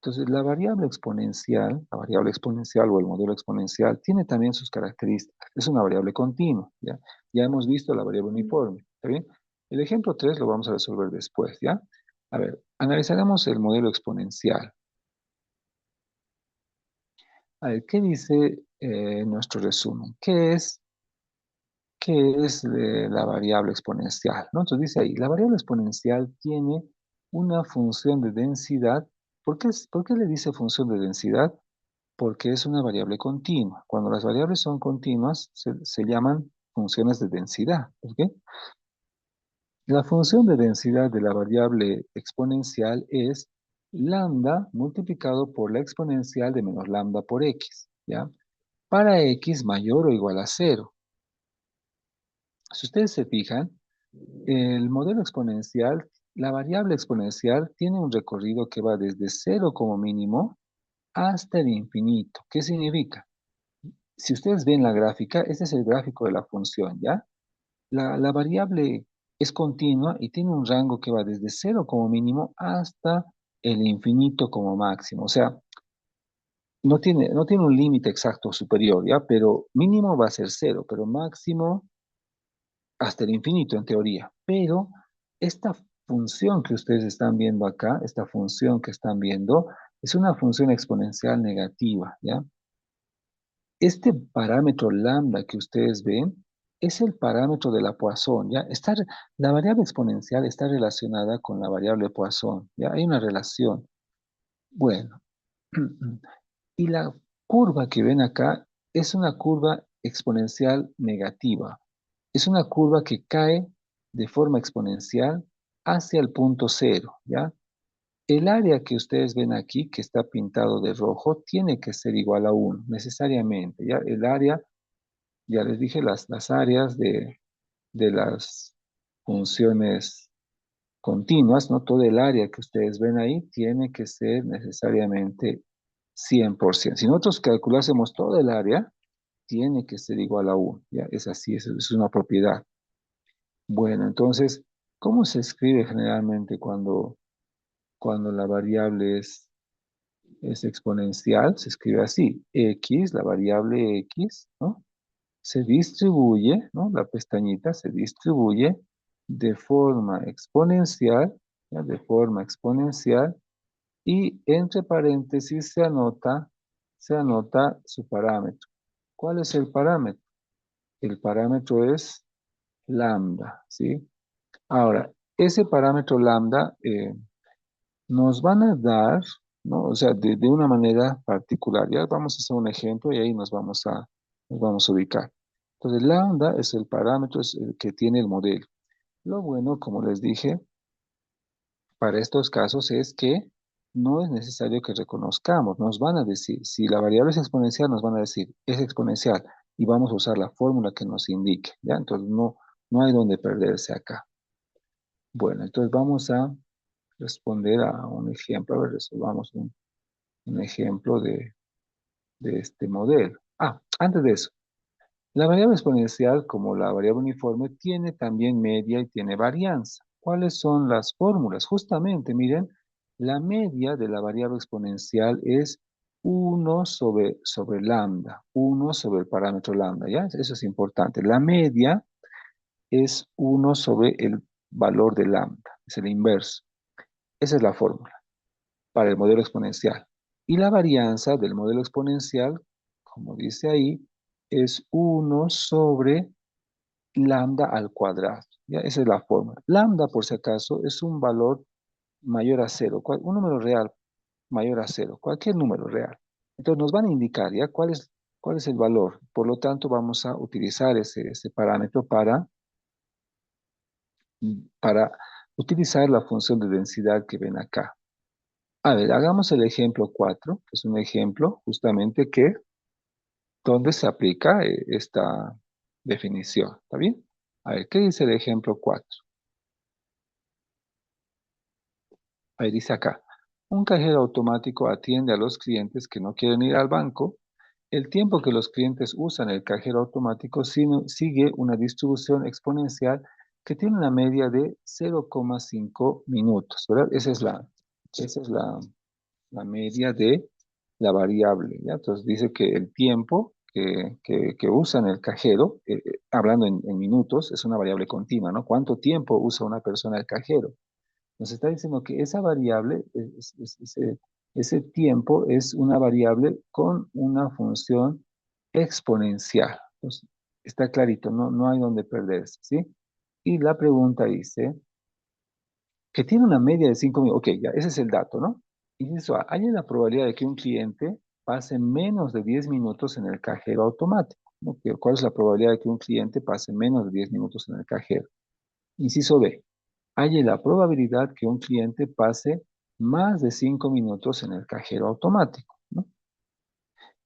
Entonces, la variable exponencial o el modelo exponencial tiene también sus características. Es una variable continua, ¿ya? Ya hemos visto la variable uniforme, ¿está bien? El ejemplo 3 lo vamos a resolver después, ¿ya? A ver, analizaremos el modelo exponencial. A ver, ¿qué dice nuestro resumen? ¿Qué es la variable exponencial? ¿No? Entonces dice ahí, la variable exponencial tiene una función de densidad. ¿Por qué le dice función de densidad? Porque es una variable continua. Cuando las variables son continuas, se llaman funciones de densidad. ¿Ok? La función de densidad de la variable exponencial es lambda multiplicado por la exponencial de menos lambda por x, ¿ya? Para x mayor o igual a cero. Si ustedes se fijan, el modelo exponencial, la variable exponencial tiene un recorrido que va desde cero como mínimo hasta el infinito. ¿Qué significa? Si ustedes ven la gráfica, este es el gráfico de la función, ¿ya? La variable es continua y tiene un rango que va desde cero como mínimo hasta el infinito como máximo. O sea, no tiene un límite exacto superior, ¿ya? Pero mínimo va a ser cero, pero máximo hasta el infinito en teoría. Pero esta función que ustedes están viendo acá, esta función que están viendo, es una función exponencial negativa, ¿ya? Este parámetro lambda que ustedes ven es el parámetro de la Poisson, ¿ya? La variable exponencial está relacionada con la variable Poisson, ¿ya? Hay una relación. Bueno, y la curva que ven acá es una curva exponencial negativa. Es una curva que cae de forma exponencial hacia el punto cero, ¿ya? El área que ustedes ven aquí, que está pintado de rojo, tiene que ser igual a 1, necesariamente, ¿ya? El área, ya les dije, las áreas de las funciones continuas, ¿no? Todo el área que ustedes ven ahí tiene que ser necesariamente 100%. Si nosotros calculásemos todo el área, tiene que ser igual a 1, ¿ya? Es así, es una propiedad. Bueno, entonces, ¿cómo se escribe generalmente cuando la variable es exponencial? Se escribe así, x, la variable x, ¿no? Se distribuye, ¿no? La pestañita se distribuye de forma exponencial, ¿ya? De forma exponencial, y entre paréntesis se anota su parámetro. ¿Cuál es el parámetro? El parámetro es lambda, ¿sí? Ahora, ese parámetro lambda nos van a dar, ¿no? O sea, de una manera particular. Ya vamos a hacer un ejemplo y ahí nos vamos a ubicar. Entonces, lambda es el parámetro es el que tiene el modelo. Lo bueno, como les dije, para estos casos es que no es necesario que reconozcamos. Nos van a decir, si la variable es exponencial, nos van a decir, es exponencial y vamos a usar la fórmula que nos indique, ¿ya? Entonces, no hay donde perderse acá. Bueno, entonces vamos a responder a un ejemplo. A ver, resolvamos un ejemplo de este modelo. Antes de eso, la variable exponencial, como la variable uniforme, tiene también media y tiene varianza. ¿Cuáles son las fórmulas? Justamente, miren, la media de la variable exponencial es sobre lambda, 1 sobre el parámetro lambda, ¿ya? Eso es importante. La media es 1 sobre el valor de lambda, es el inverso. Esa es la fórmula para el modelo exponencial. Y la varianza del modelo exponencial, como dice ahí, es 1 sobre lambda al cuadrado. ¿Ya? Esa es la fórmula. Lambda, por si acaso, es un valor mayor a cero, un número real mayor a cero, cualquier número real. Entonces nos van a indicar ya cuál es el valor. Por lo tanto, vamos a utilizar ese parámetro para utilizar la función de densidad que ven acá. A ver, hagamos el ejemplo 4, que es un ejemplo justamente donde se aplica esta definición. ¿Está bien? A ver, ¿qué dice el ejemplo 4? Ahí dice acá, un cajero automático atiende a los clientes que no quieren ir al banco. El tiempo que los clientes usan el cajero automático sigue una distribución exponencial que tiene una media de 0,5 minutos, ¿verdad? Esa es la media de la variable, ¿ya? Entonces dice que el tiempo que usa en el cajero, hablando en minutos, es una variable continua, ¿no? ¿Cuánto tiempo usa una persona el cajero? Nos está diciendo que esa variable, ese tiempo es una variable con una función exponencial. Entonces, está clarito, no hay donde perderse, ¿sí? Y la pregunta dice, que tiene una media de 5 minutos. Ok, ya, ese es el dato, ¿no? Y dice, hay una probabilidad de que un cliente pase menos de 10 minutos en el cajero automático, ¿no? ¿Cuál es la probabilidad de que un cliente pase menos de 10 minutos en el cajero? Inciso B, hay la probabilidad que un cliente pase más de 5 minutos en el cajero automático, ¿no?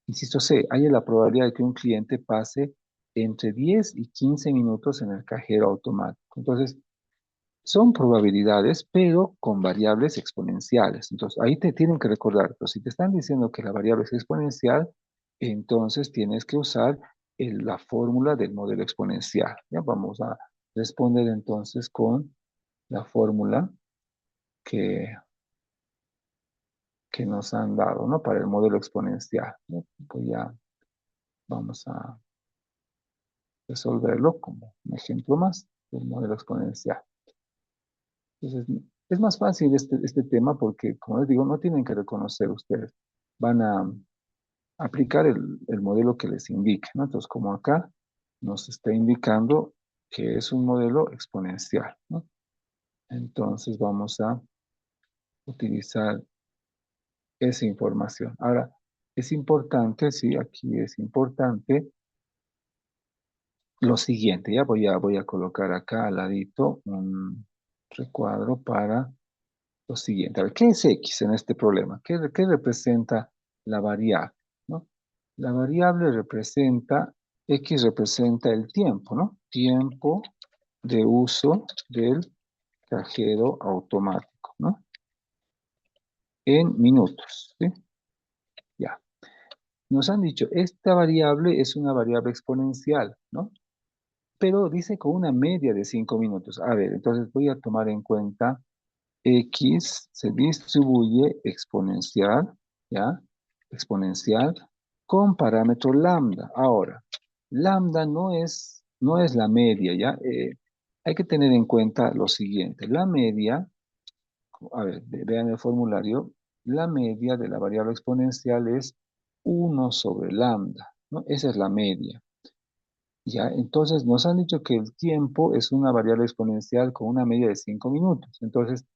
Inciso C, hay la probabilidad de que un cliente pase entre 10 y 15 minutos en el cajero automático. Entonces, son probabilidades, pero con variables exponenciales. Entonces, ahí te tienen que recordar, pero si te están diciendo que la variable es exponencial, entonces tienes que usar la fórmula del modelo exponencial. Ya vamos a responder entonces con la fórmula que, que nos han dado, ¿no? Para el modelo exponencial, ¿no? Vamos a resolverlo como un ejemplo más del modelo exponencial. Entonces, es más fácil este tema porque, como les digo, no tienen que reconocer ustedes. Van a aplicar el modelo que les indique, ¿no? Entonces, como acá nos está indicando que es un modelo exponencial, ¿no? Entonces, vamos a utilizar esa información. Ahora, es importante, sí, aquí es importante lo siguiente. Ya voy a colocar acá al ladito un recuadro para lo siguiente. A ver, ¿qué es X en este problema? ¿Qué representa la variable? ¿No? La variable representa, X representa el tiempo, ¿no? Tiempo de uso del cajero automático, ¿no? En minutos, ¿sí? Ya. Nos han dicho, esta variable es una variable exponencial, ¿no? Pero dice con una media de 5 minutos. A ver, entonces voy a tomar en cuenta X se distribuye exponencial, ¿ya? Exponencial con parámetro lambda. Ahora, lambda no es la media, ¿ya? Hay que tener en cuenta lo siguiente. La media, a ver, vean el formulario, la media de la variable exponencial es 1 sobre lambda, ¿no? Esa es la media. Ya, entonces nos han dicho que el tiempo es una variable exponencial con una media de 5 minutos. Entonces,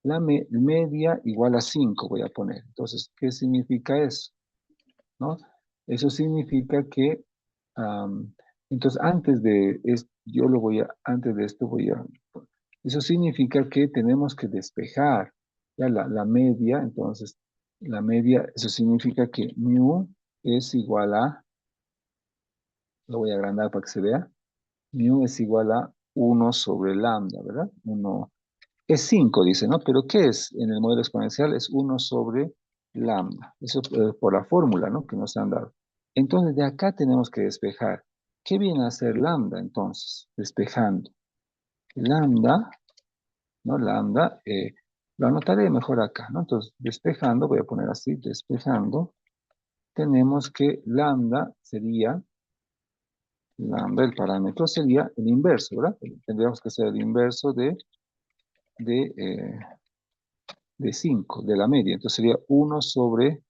media igual a 5 voy a poner. Entonces, ¿qué significa eso? ¿No? Eso significa que, entonces, antes de esto eso significa que tenemos que despejar ya la media, entonces, la media, eso significa que mu es igual a, lo voy a agrandar para que se vea, mu es igual a 1/lambda, ¿verdad? Es 5 dice, ¿no? Pero ¿qué es en el modelo exponencial? Es 1/lambda. Eso por la fórmula, ¿no? Que nos han dado. Entonces, de acá tenemos que despejar. ¿Qué viene a ser lambda, entonces? Despejando. Lambda, ¿no? Lambda, lo anotaré mejor acá, ¿no? Entonces, despejando, voy a poner así, despejando, tenemos que lambda, el parámetro sería el inverso, ¿verdad? Tendríamos que hacer el inverso de, eh, de 5 de la media. Entonces sería 1 sobre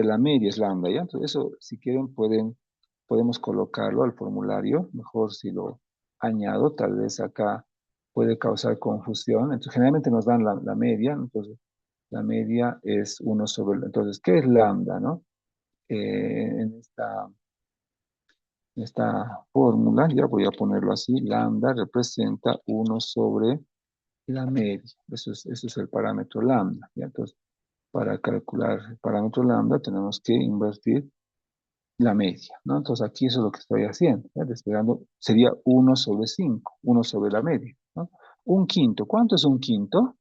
la media es lambda, ¿ya? Entonces eso, si quieren, podemos colocarlo al formulario. Mejor si lo añado, tal vez acá puede causar confusión. Entonces generalmente nos dan la media, ¿no? Entonces la media es 1 sobre. Entonces, ¿qué es lambda, no? En esta fórmula, ya voy a ponerlo así, lambda representa 1/la media. Eso es el parámetro lambda, ¿ya? Entonces, para calcular el parámetro lambda tenemos que invertir la media, ¿no? Entonces aquí eso es lo que estoy haciendo, ¿ya? Despegando, sería 1/5, 1 sobre la media, ¿no? Un quinto, ¿cuánto es un quinto?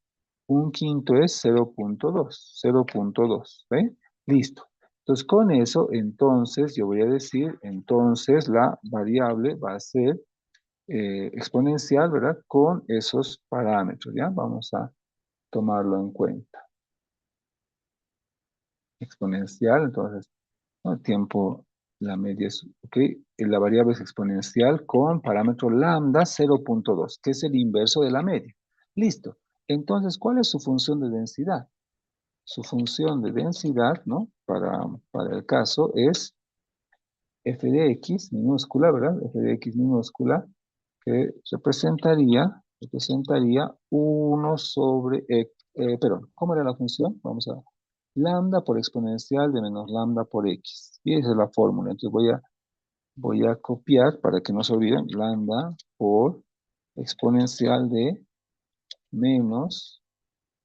Un quinto es 0.2, 0.2, ¿ve? Listo. Entonces con eso, entonces yo voy a decir, entonces la variable va a ser exponencial, ¿verdad? Con esos parámetros, ¿ya? Vamos a tomarlo en cuenta. Exponencial, entonces, ¿no? Tiempo, la media es, ok, la variable es exponencial con parámetro lambda 0.2, que es el inverso de la media. Listo. Entonces, ¿cuál es su función de densidad? Su función de densidad, ¿no? Para el caso es f de x minúscula, ¿verdad? F de x minúscula, que representaría 1 sobre, perdón, ¿cómo era la función? Vamos a lambda por exponencial de menos lambda por x. Y esa es la fórmula. Entonces voy a copiar para que no se olviden, lambda por exponencial de menos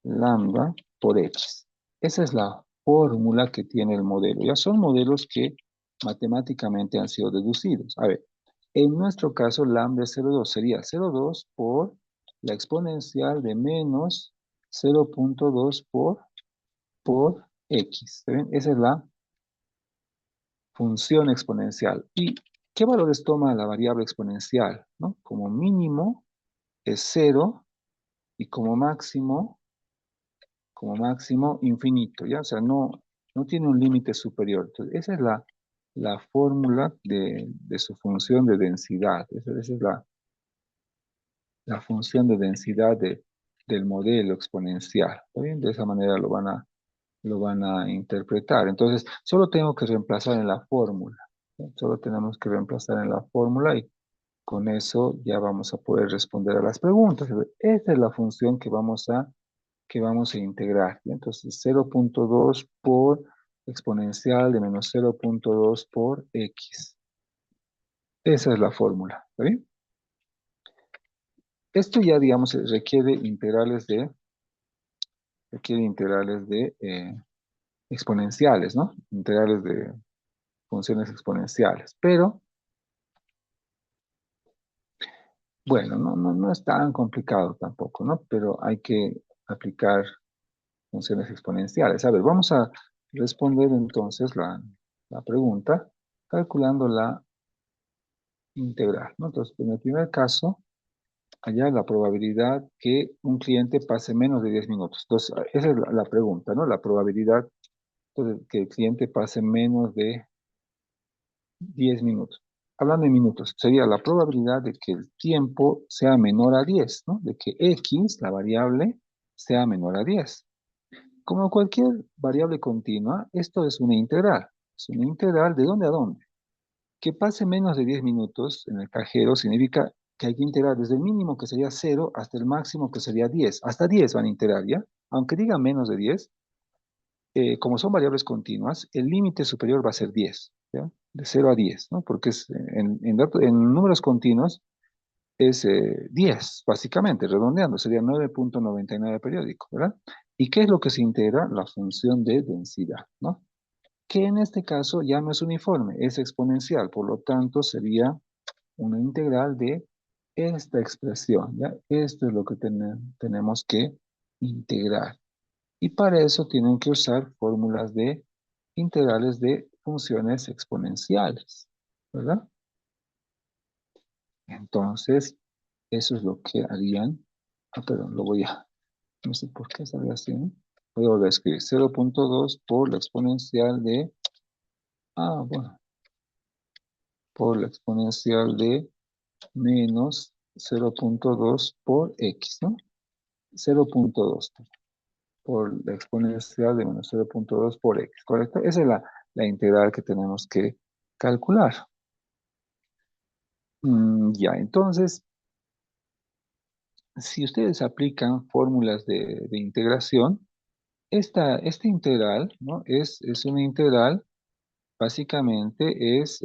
lambda por x. Esa es la fórmula que tiene el modelo. Ya son modelos que matemáticamente han sido deducidos. A ver, en nuestro caso, lambda es 0,2. Sería 0,2 por la exponencial de menos 0.2 por x. ¿Ven? Esa es la función exponencial. ¿Y qué valores toma la variable exponencial? ¿No? Como mínimo es 0 y como máximo infinito, ¿ya? O sea, no tiene un límite superior. Entonces, esa es la fórmula de su función de densidad. Esa es la función de densidad del modelo exponencial. ¿Está bien? De esa manera lo van a interpretar. Entonces, solo tengo que reemplazar en la fórmula. ¿Sí? Solo tenemos que reemplazar en la fórmula y con eso ya vamos a poder responder a las preguntas. Esta es la función que vamos a integrar, ¿sí? Entonces, 0.2 por exponencial de menos 0.2 por x. Esa es la fórmula, ¿está bien? Esto ya, digamos, requiere integrales de exponenciales, ¿no? Integrales de funciones exponenciales. Pero, bueno, no es tan complicado tampoco, ¿no? Pero hay que aplicar funciones exponenciales. A ver, vamos a responder entonces la pregunta calculando la integral, ¿no? Entonces, en el primer caso, allá la probabilidad que un cliente pase menos de 10 minutos. Entonces, esa es la pregunta, ¿no? La probabilidad que el cliente pase menos de 10 minutos. Hablando de minutos, sería la probabilidad de que el tiempo sea menor a 10, ¿no? De que x, la variable, sea menor a 10. Como cualquier variable continua, esto es una integral. Es una integral ¿de dónde a dónde? Que pase menos de 10 minutos en el cajero significa que hay que integrar desde el mínimo que sería 0 hasta el máximo que sería 10. Hasta 10 van a integrar, ¿ya? Aunque diga menos de 10, como son variables continuas, el límite superior va a ser 10, ¿ya? De 0 a 10, ¿no? Porque es, en números continuos es 10, básicamente, redondeando, sería 9.99 periódico, ¿verdad? ¿Y qué es lo que se integra? La función de densidad, ¿no? Que en este caso ya no es uniforme, es exponencial, por lo tanto sería una integral de esta expresión, ¿ya? Esto es lo que tenemos que integrar. Y para eso tienen que usar fórmulas de integrales de funciones exponenciales, ¿verdad? Entonces, eso es lo que harían. Ah, perdón, no sé por qué sale así, ¿no? Voy a volver a escribir 0.2 por la exponencial de, bueno, por la exponencial de menos 0.2 por x, ¿no? 0.2 por la exponencial de menos 0.2 por x, ¿correcto? Esa es la integral que tenemos que calcular. Ya, entonces, si ustedes aplican fórmulas de integración, esta integral, ¿no? Es una integral, básicamente es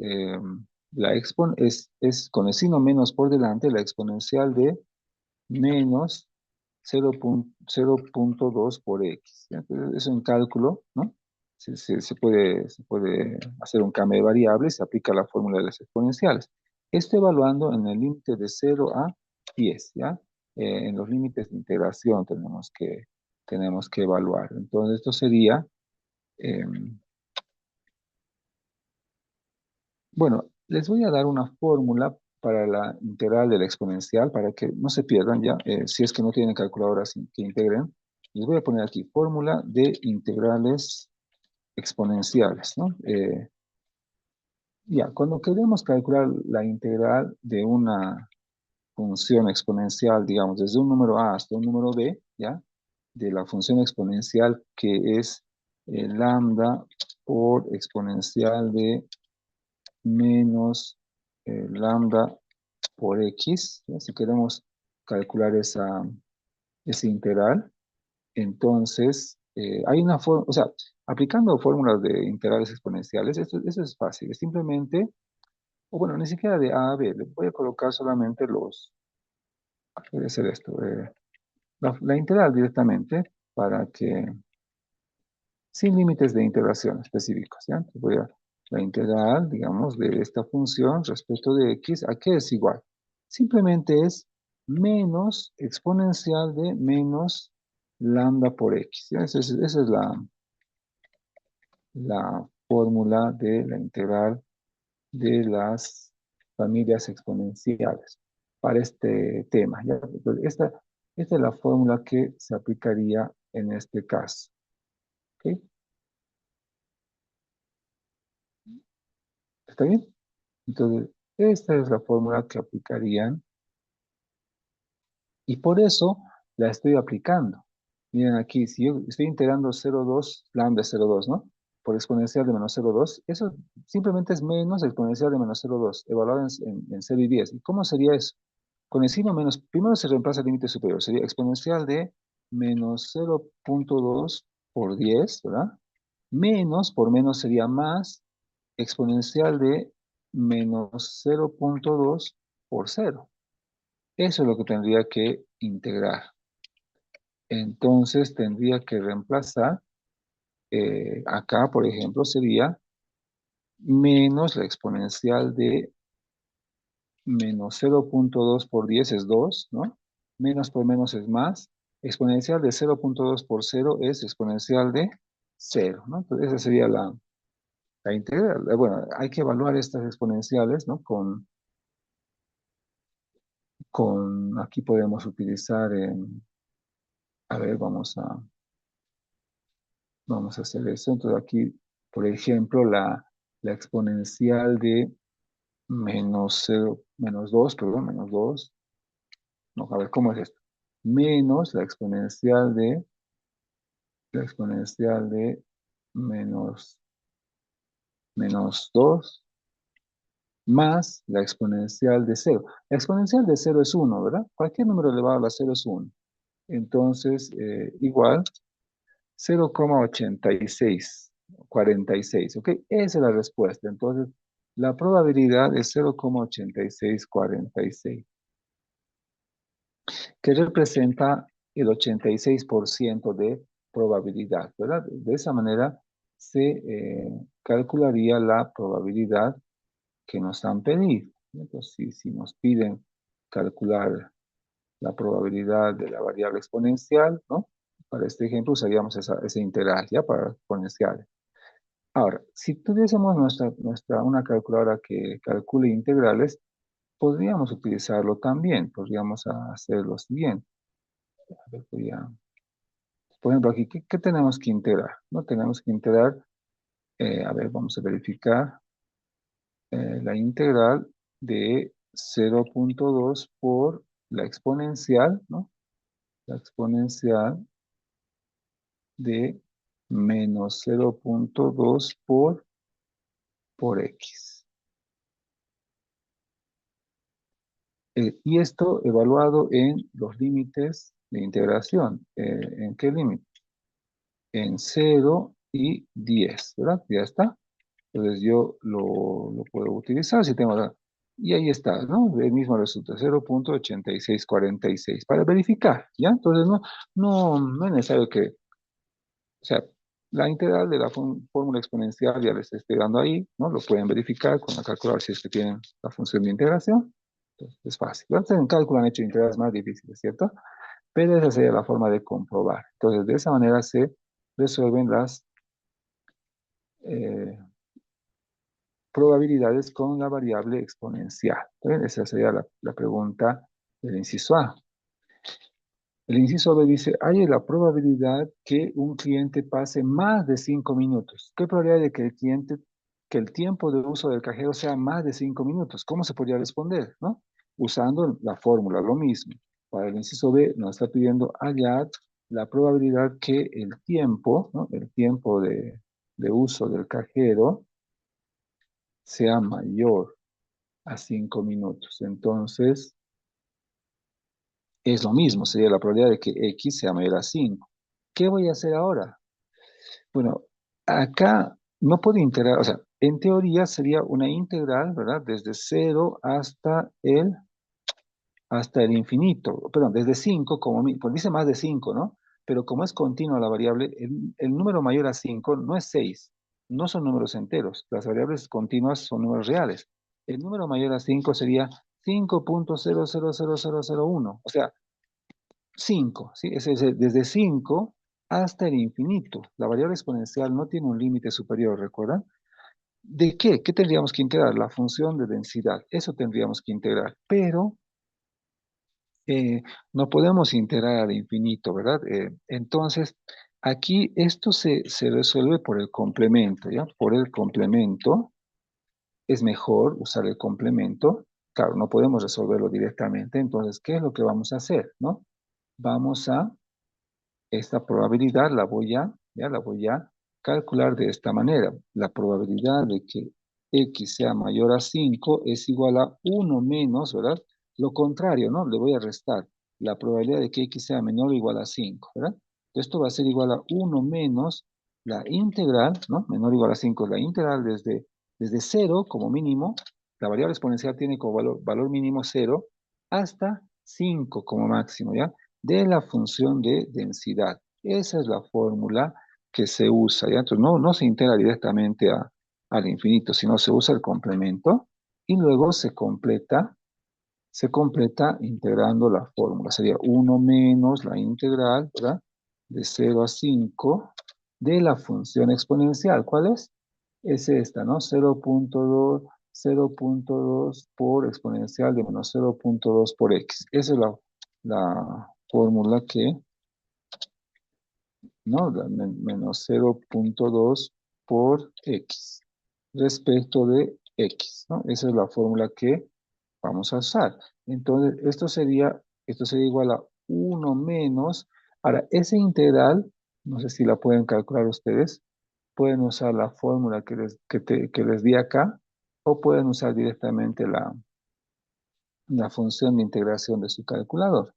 con el signo menos por delante, la exponencial de menos 0.2 por x. ¿Ya? Entonces, es un cálculo, ¿no? Se puede hacer un cambio de variables, se aplica la fórmula de las exponenciales. Esto evaluando en el límite de 0 a 10, ¿ya? En los límites de integración tenemos que evaluar. Entonces, esto sería, bueno, les voy a dar una fórmula para la integral de la exponencial para que no se pierdan ya, si es que no tienen calculadoras que integren. Les voy a poner aquí fórmula de integrales exponenciales, ¿no? Ya, cuando queremos calcular la integral de una función exponencial, digamos, desde un número a hasta un número b, ¿ya? De la función exponencial que es lambda por exponencial de menos lambda por x, ¿ya? Si queremos calcular esa integral, entonces hay una forma, o sea, aplicando fórmulas de integrales exponenciales, eso es fácil, es simplemente, o bueno, ni siquiera de A a B, le voy a colocar solamente puede ser esto, la integral directamente para que, sin límites de integración específicos, ¿ya? Entonces la integral, digamos, de esta función respecto de x, ¿a qué es igual? Simplemente es menos exponencial de menos lambda por x, ¿ya? Esa es la fórmula de la integral de las familias exponenciales para este tema, ¿ya? Entonces, esta es la fórmula que se aplicaría en este caso, ¿ok? ¿Está bien? Entonces, esta es la fórmula que aplicarían y por eso la estoy aplicando. Miren aquí, si yo estoy integrando 0,2, lambda 0,2, ¿no? Por exponencial de menos 0,2, eso simplemente es menos exponencial de menos 0,2, evaluado en 0 y 10. ¿Y cómo sería eso? Con el signo menos, primero se reemplaza el límite superior, sería exponencial de menos 0.2 por 10, ¿verdad? Menos, por menos sería más, exponencial de menos 0.2 por 0. Eso es lo que tendría que integrar. Entonces tendría que reemplazar, acá por ejemplo sería menos la exponencial de menos 0.2 por 10 es 2, ¿no? Menos por menos es más. Exponencial de 0.2 por 0 es exponencial de 0, ¿no? Entonces esa sería la integral. Bueno, hay que evaluar estas exponenciales, ¿no? Aquí podemos utilizar, a ver, vamos a hacer eso. Entonces aquí, por ejemplo, la exponencial de menos 0, menos 2, perdón, menos 2. No, a ver, ¿cómo es esto? Menos la exponencial de menos 2 más la exponencial de cero. La exponencial de cero es 1, ¿verdad? Cualquier número elevado a la cero es 1. Entonces, igual 0,8646, ¿ok? Esa es la respuesta. Entonces, la probabilidad es 0,8646, que representa el 86% de probabilidad, ¿verdad? De esa manera se calcularía la probabilidad que nos han pedido. Entonces, si nos piden calcular la probabilidad de la variable exponencial, ¿no? Para este ejemplo usaríamos esa integral, ¿ya? Para exponenciales. Ahora, si tuviésemos una calculadora que calcule integrales, podríamos utilizarlo también. Podríamos hacer lo siguiente. A ver, por ejemplo, aquí, ¿qué tenemos que integrar? ¿No? Tenemos que integrar, a ver, vamos a verificar la integral de 0,2 por la exponencial, ¿no? La exponencial de menos 0,2 por x. Y esto evaluado en los límites de integración. ¿En qué límite? En 0 y 10, ¿verdad? Ya está. Entonces yo lo puedo utilizar si tengo y ahí está, ¿no? El mismo resulta, 0,8646 para verificar, ¿ya? Entonces no es necesario que, o sea, la integral de la fórmula exponencial ya les estoy dando ahí, ¿no? Lo pueden verificar con la calculadora si es que tienen la función de integración. Entonces, es fácil. Antes en cálculo han hecho integrales más difíciles, ¿cierto? Pero esa sería la forma de comprobar. Entonces, de esa manera se resuelven las eh, probabilidades con la variable exponencial. ¿Bien? Esa sería la pregunta del inciso A. El inciso B dice, hay la probabilidad que un cliente pase más de 5 minutos. ¿Qué probabilidad de que el tiempo de uso del cajero sea más de 5 minutos? ¿Cómo se podría responder? ¿No? Usando la fórmula, lo mismo. Para el inciso B nos está pidiendo hallar la probabilidad que el tiempo, ¿no? El tiempo de uso del cajero sea mayor a 5 minutos. Entonces, es lo mismo, sería la probabilidad de que x sea mayor a 5. ¿Qué voy a hacer ahora? Bueno, acá no puedo integrar, o sea, en teoría sería una integral, ¿verdad? Desde 0 hasta el infinito, perdón, desde 5 pues dice más de 5, ¿no? Pero como es continua la variable, el número mayor a 5 no es 6, no son números enteros, las variables continuas son números reales. El número mayor a 5 sería 5,000001, o sea, 5, ¿sí? Desde 5 hasta el infinito. La variable exponencial no tiene un límite superior, ¿recuerdan? ¿De qué? ¿Qué tendríamos que integrar? La función de densidad. Eso tendríamos que integrar, pero no podemos integrar al infinito, ¿verdad? Entonces, aquí esto se resuelve por el complemento, ¿ya? Por el complemento, es mejor usar el complemento. Claro, no podemos resolverlo directamente, entonces, ¿qué es lo que vamos a hacer, no? Vamos a esta probabilidad la voy a calcular de esta manera. La probabilidad de que x sea mayor a 5 es igual a 1 menos, ¿verdad? Lo contrario, ¿no? Le voy a restar la probabilidad de que x sea menor o igual a 5, ¿verdad? Esto va a ser igual a 1 menos la integral, ¿no? Menor o igual a 5 es la integral desde 0 como mínimo. La variable exponencial tiene como valor mínimo 0 hasta 5 como máximo, ¿ya? De la función de densidad. Esa es la fórmula que se usa, ¿ya? Entonces no se integra directamente al infinito, sino se usa el complemento y luego se completa integrando la fórmula. Sería 1 menos la integral, ¿verdad? De 0 a 5 de la función exponencial. ¿Cuál es? Es esta, ¿no? 0,2 por exponencial de menos 0,2 por x. Esa es la fórmula que, ¿no? Menos 0,2 por x respecto de x, ¿no? Esa es la fórmula que vamos a usar. Entonces, esto sería igual a 1 menos. Ahora, esa integral, no sé si la pueden calcular ustedes, pueden usar la fórmula que les di acá, o pueden usar directamente la función de integración de su calculador.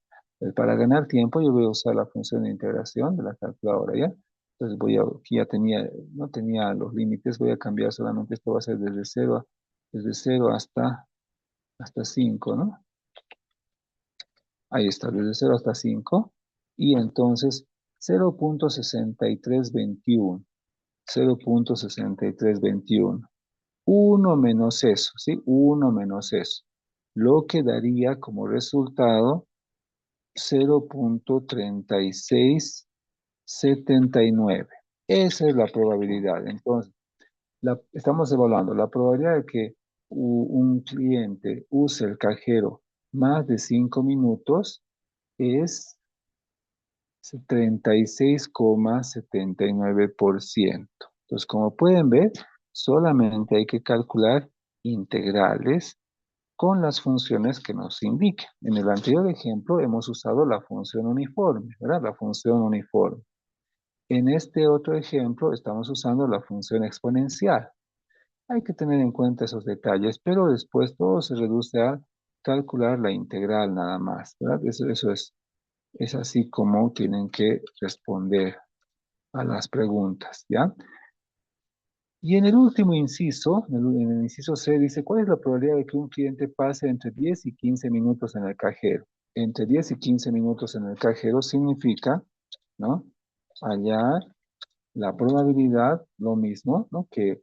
Para ganar tiempo yo voy a usar la función de integración de la calculadora, ¿ya? Entonces aquí ya no tenía los límites, voy a cambiar solamente, esto va a ser desde cero hasta 5, ¿no? Ahí está, desde 0 hasta 5. Y entonces 0.6321. 0.6321. 1 menos eso, ¿sí? 1 menos eso. Lo que daría como resultado 0.3679. Esa es la probabilidad. Entonces, estamos evaluando la probabilidad de que un cliente use el cajero más de 5 minutos es 36,79%. Entonces, como pueden ver, solamente hay que calcular integrales con las funciones que nos indiquen. En el anterior ejemplo hemos usado la función uniforme, ¿verdad? La función uniforme. En este otro ejemplo estamos usando la función exponencial. Hay que tener en cuenta esos detalles, pero después todo se reduce a calcular la integral nada más, ¿verdad? Eso es así como tienen que responder a las preguntas, ¿ya? Y en el último inciso, en el inciso C, dice, ¿cuál es la probabilidad de que un cliente pase entre 10 y 15 minutos en el cajero? Entre 10 y 15 minutos en el cajero significa, ¿no? Hallar la probabilidad, lo mismo, ¿no? Que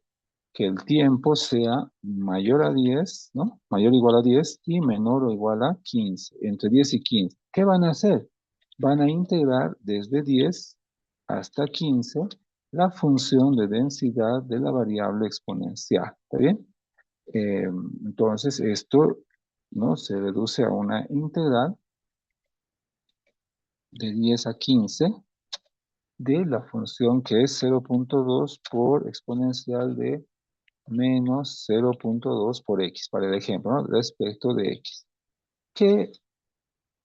el tiempo sea mayor a 10, ¿no? Mayor o igual a 10 y menor o igual a 15, entre 10 y 15. ¿Qué van a hacer? Van a integrar desde 10 hasta 15 la función de densidad de la variable exponencial. ¿Está bien? Entonces, esto, ¿no? Se reduce a una integral de 10 a 15 de la función que es 0.2 por exponencial de menos 0.2 por x, para el ejemplo, ¿no? Respecto de x, que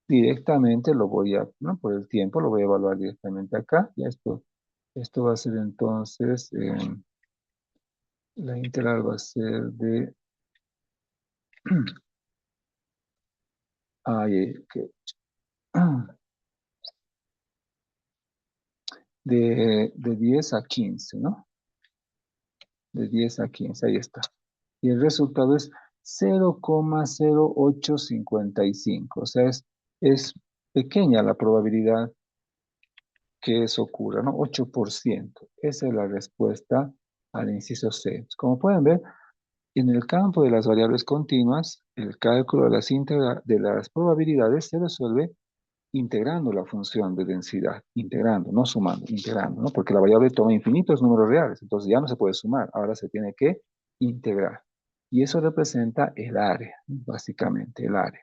directamente lo voy a, ¿no? Por el tiempo, lo voy a evaluar directamente acá. Y esto va a ser entonces, la integral va a ser de, de 10 a 15, ¿no? De 10 a 15, ahí está. Y el resultado es 0,0855. O sea, es pequeña la probabilidad que eso ocurra, ¿no? 8%. Esa es la respuesta al inciso C. Como pueden ver, en el campo de las variables continuas, el cálculo de las probabilidades se resuelve integrando la función de densidad, integrando, no sumando, integrando, ¿no? Porque la variable toma infinitos números reales, entonces ya no se puede sumar, ahora se tiene que integrar. Y eso representa el área, básicamente el área.